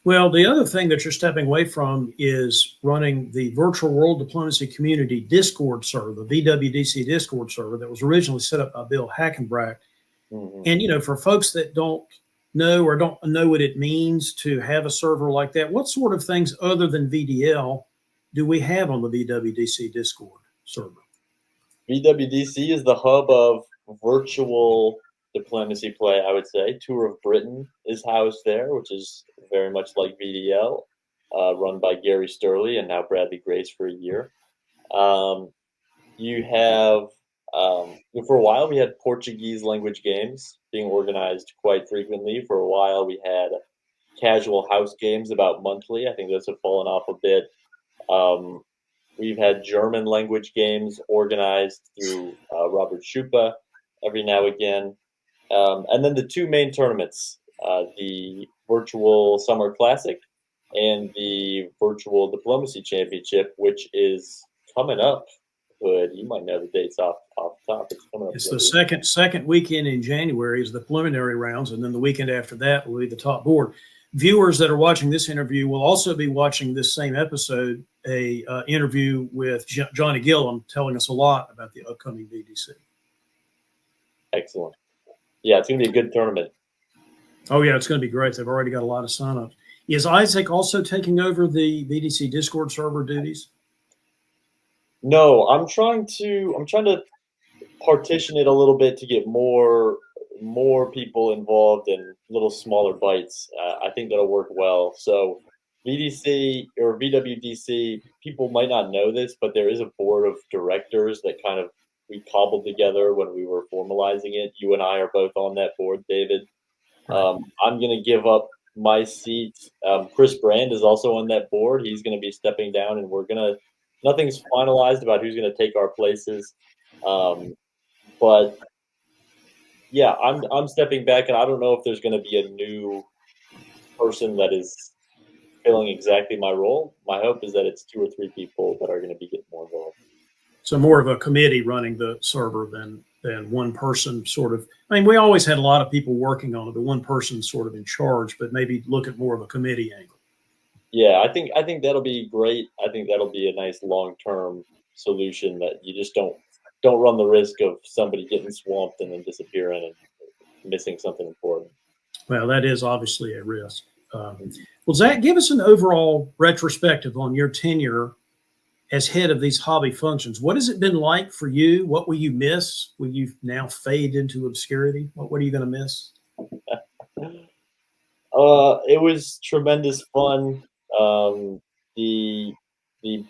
A: Well, the other thing that you're stepping away from is running the Virtual World Diplomacy Community Discord server, the VWDC Discord server that was originally set up by Bill Hackenbracht.
F: Mm-hmm.
A: And, for folks that don't know or don't know what it means to have a server like that, what sort of things other than VDL do we have on the VWDC Discord server?
F: VWDC is the hub of virtual diplomacy play, I would say. Tour of Britain is housed there, which is very much like VDL, run by Gary Sturley and now Bradley Grace for a year. You have, for a while, we had Portuguese language games being organized quite frequently. For a while, we had casual house games about monthly. I think those have fallen off a bit. We've had German language games organized through Robert Schupa every now and again. And then the two main tournaments, the Virtual Summer Classic and the Virtual Diplomacy Championship, which is coming up. Hood, you might know the dates off the top. It's coming up.
A: It's the second weekend in January is the preliminary rounds, and then the weekend after that will be the top board. Viewers that are watching this interview will also be watching this same episode, a interview with Jonnie Gillam, telling us a lot about the upcoming VDC.
F: Excellent. Yeah, it's going to be a good tournament.
A: Oh, yeah, it's going to be great. They've already got a lot of signups. Is Isaac also taking over the VDC Discord server duties?
F: No, I'm trying to partition it a little bit to get more people involved in little smaller bites. I think that'll work well. So VDC or VWDC, people might not know this, but there is a board of directors that kind of we cobbled together when we were formalizing it. You and I are both on that board, David. I'm going to give up my seat. Chris Brand is also on that board. He's going to be stepping down, and nothing's finalized about who's going to take our places. But yeah, I'm stepping back, and I don't know if there's going to be a new person that is filling exactly my role. My hope is that it's 2 or 3 people that are going to be getting more involved.
A: So more of a committee running the server than one person sort of. I mean, we always had a lot of people working on it, but one person sort of in charge, but maybe look at more of a committee angle. Yeah,
F: I think that'll be great. I think that'll be a nice long-term solution that you just don't run the risk of somebody getting swamped and then disappearing and missing something important.
A: Well, that is obviously a risk. Well, Zach, give us an overall retrospective on your tenure as head of these hobby functions. What has it been like for you? What will you miss? Will you now fade into obscurity? What are you going to miss?
F: It was tremendous fun. The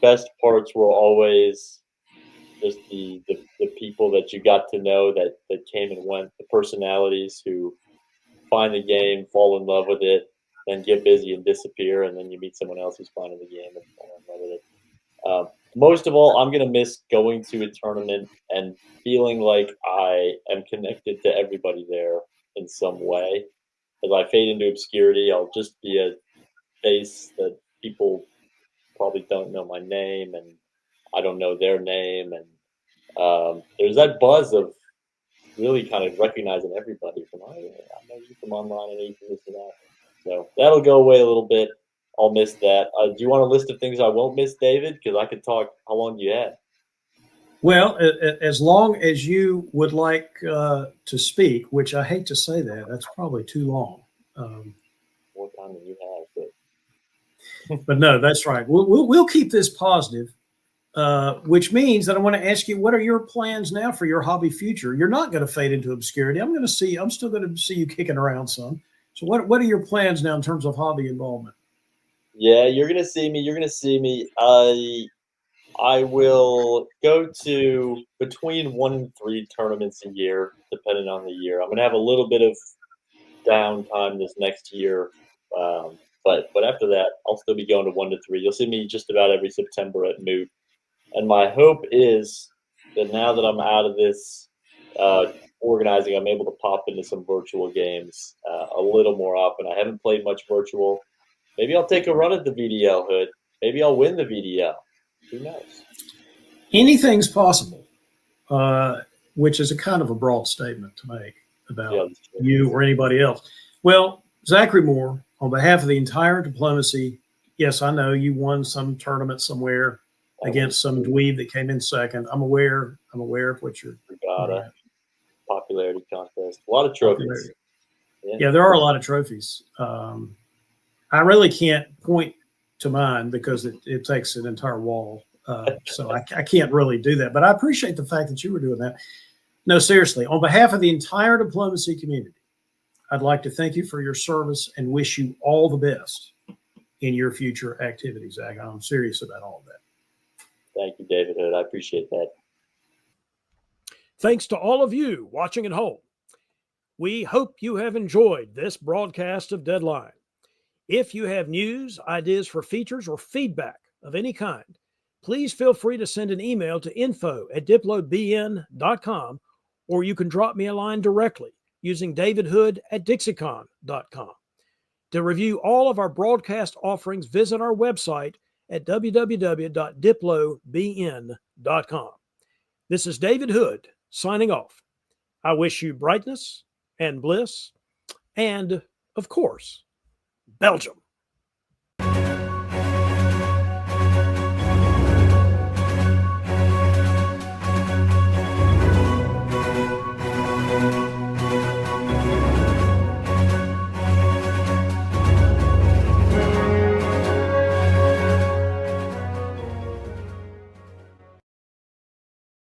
F: best parts were always just the people that you got to know that came and went, the personalities who find the game, fall in love with it, then get busy and disappear, and then you meet someone else who's finding the game and fall in love with it. Most of all, I'm going to miss going to a tournament and feeling like I am connected to everybody there in some way. As I fade into obscurity, I'll just be a face that people probably don't know my name, and I don't know their name. And there's that buzz of really kind of recognizing everybody from, I know you from online, I know you from this and that. So that'll go away a little bit. I'll miss that. Do you want a list of things I won't miss, David? Because I could talk. How long do you have?
A: Well, as long as you would like to speak, which I hate to say that. That's probably too long.
F: What time do you have?
A: But no, that's right. We'll keep this positive, which means that I want to ask you, what are your plans now for your hobby future? You're not going to fade into obscurity. I'm still going to see you kicking around some. So what are your plans now in terms of hobby involvement?
F: Yeah, you're gonna see me. You're gonna see me. I will go to between 1 and 3 tournaments a year, depending on the year. I'm gonna have a little bit of downtime this next year, but after that, I'll still be going to 1 to 3. You'll see me just about every September at Moot. And my hope is that now that I'm out of this organizing, I'm able to pop into some virtual games a little more often. I haven't played much virtual. Maybe I'll take a run at the VDL, Hood. Maybe I'll win the VDL. Who knows?
A: Anything's possible, which is a kind of a broad statement to make about you or anybody else. Well, Zachary Moore, on behalf of the entire diplomacy, yes, I know you won some tournament somewhere against some dweeb that came in second. I'm aware of what you're
F: Regatta, popularity contest, a lot of trophies.
A: Yeah, there are a lot of trophies. I really can't point to mine because it takes an entire wall. So I can't really do that. But I appreciate the fact that you were doing that. No, seriously, on behalf of the entire diplomacy community, I'd like to thank you for your service and wish you all the best in your future activities, Zach. I'm serious about all of that.
F: Thank you, David Hood. I appreciate that.
A: Thanks to all of you watching at home. We hope you have enjoyed this broadcast of Deadline. If you have news, ideas for features, or feedback of any kind, please feel free to send an email to info@diplobn.com, or you can drop me a line directly using davidhood@dixiecon.com. To review all of our broadcast offerings, visit our website at www.diplobn.com. This is David Hood signing off. I wish you brightness and bliss and, of course, Belgium.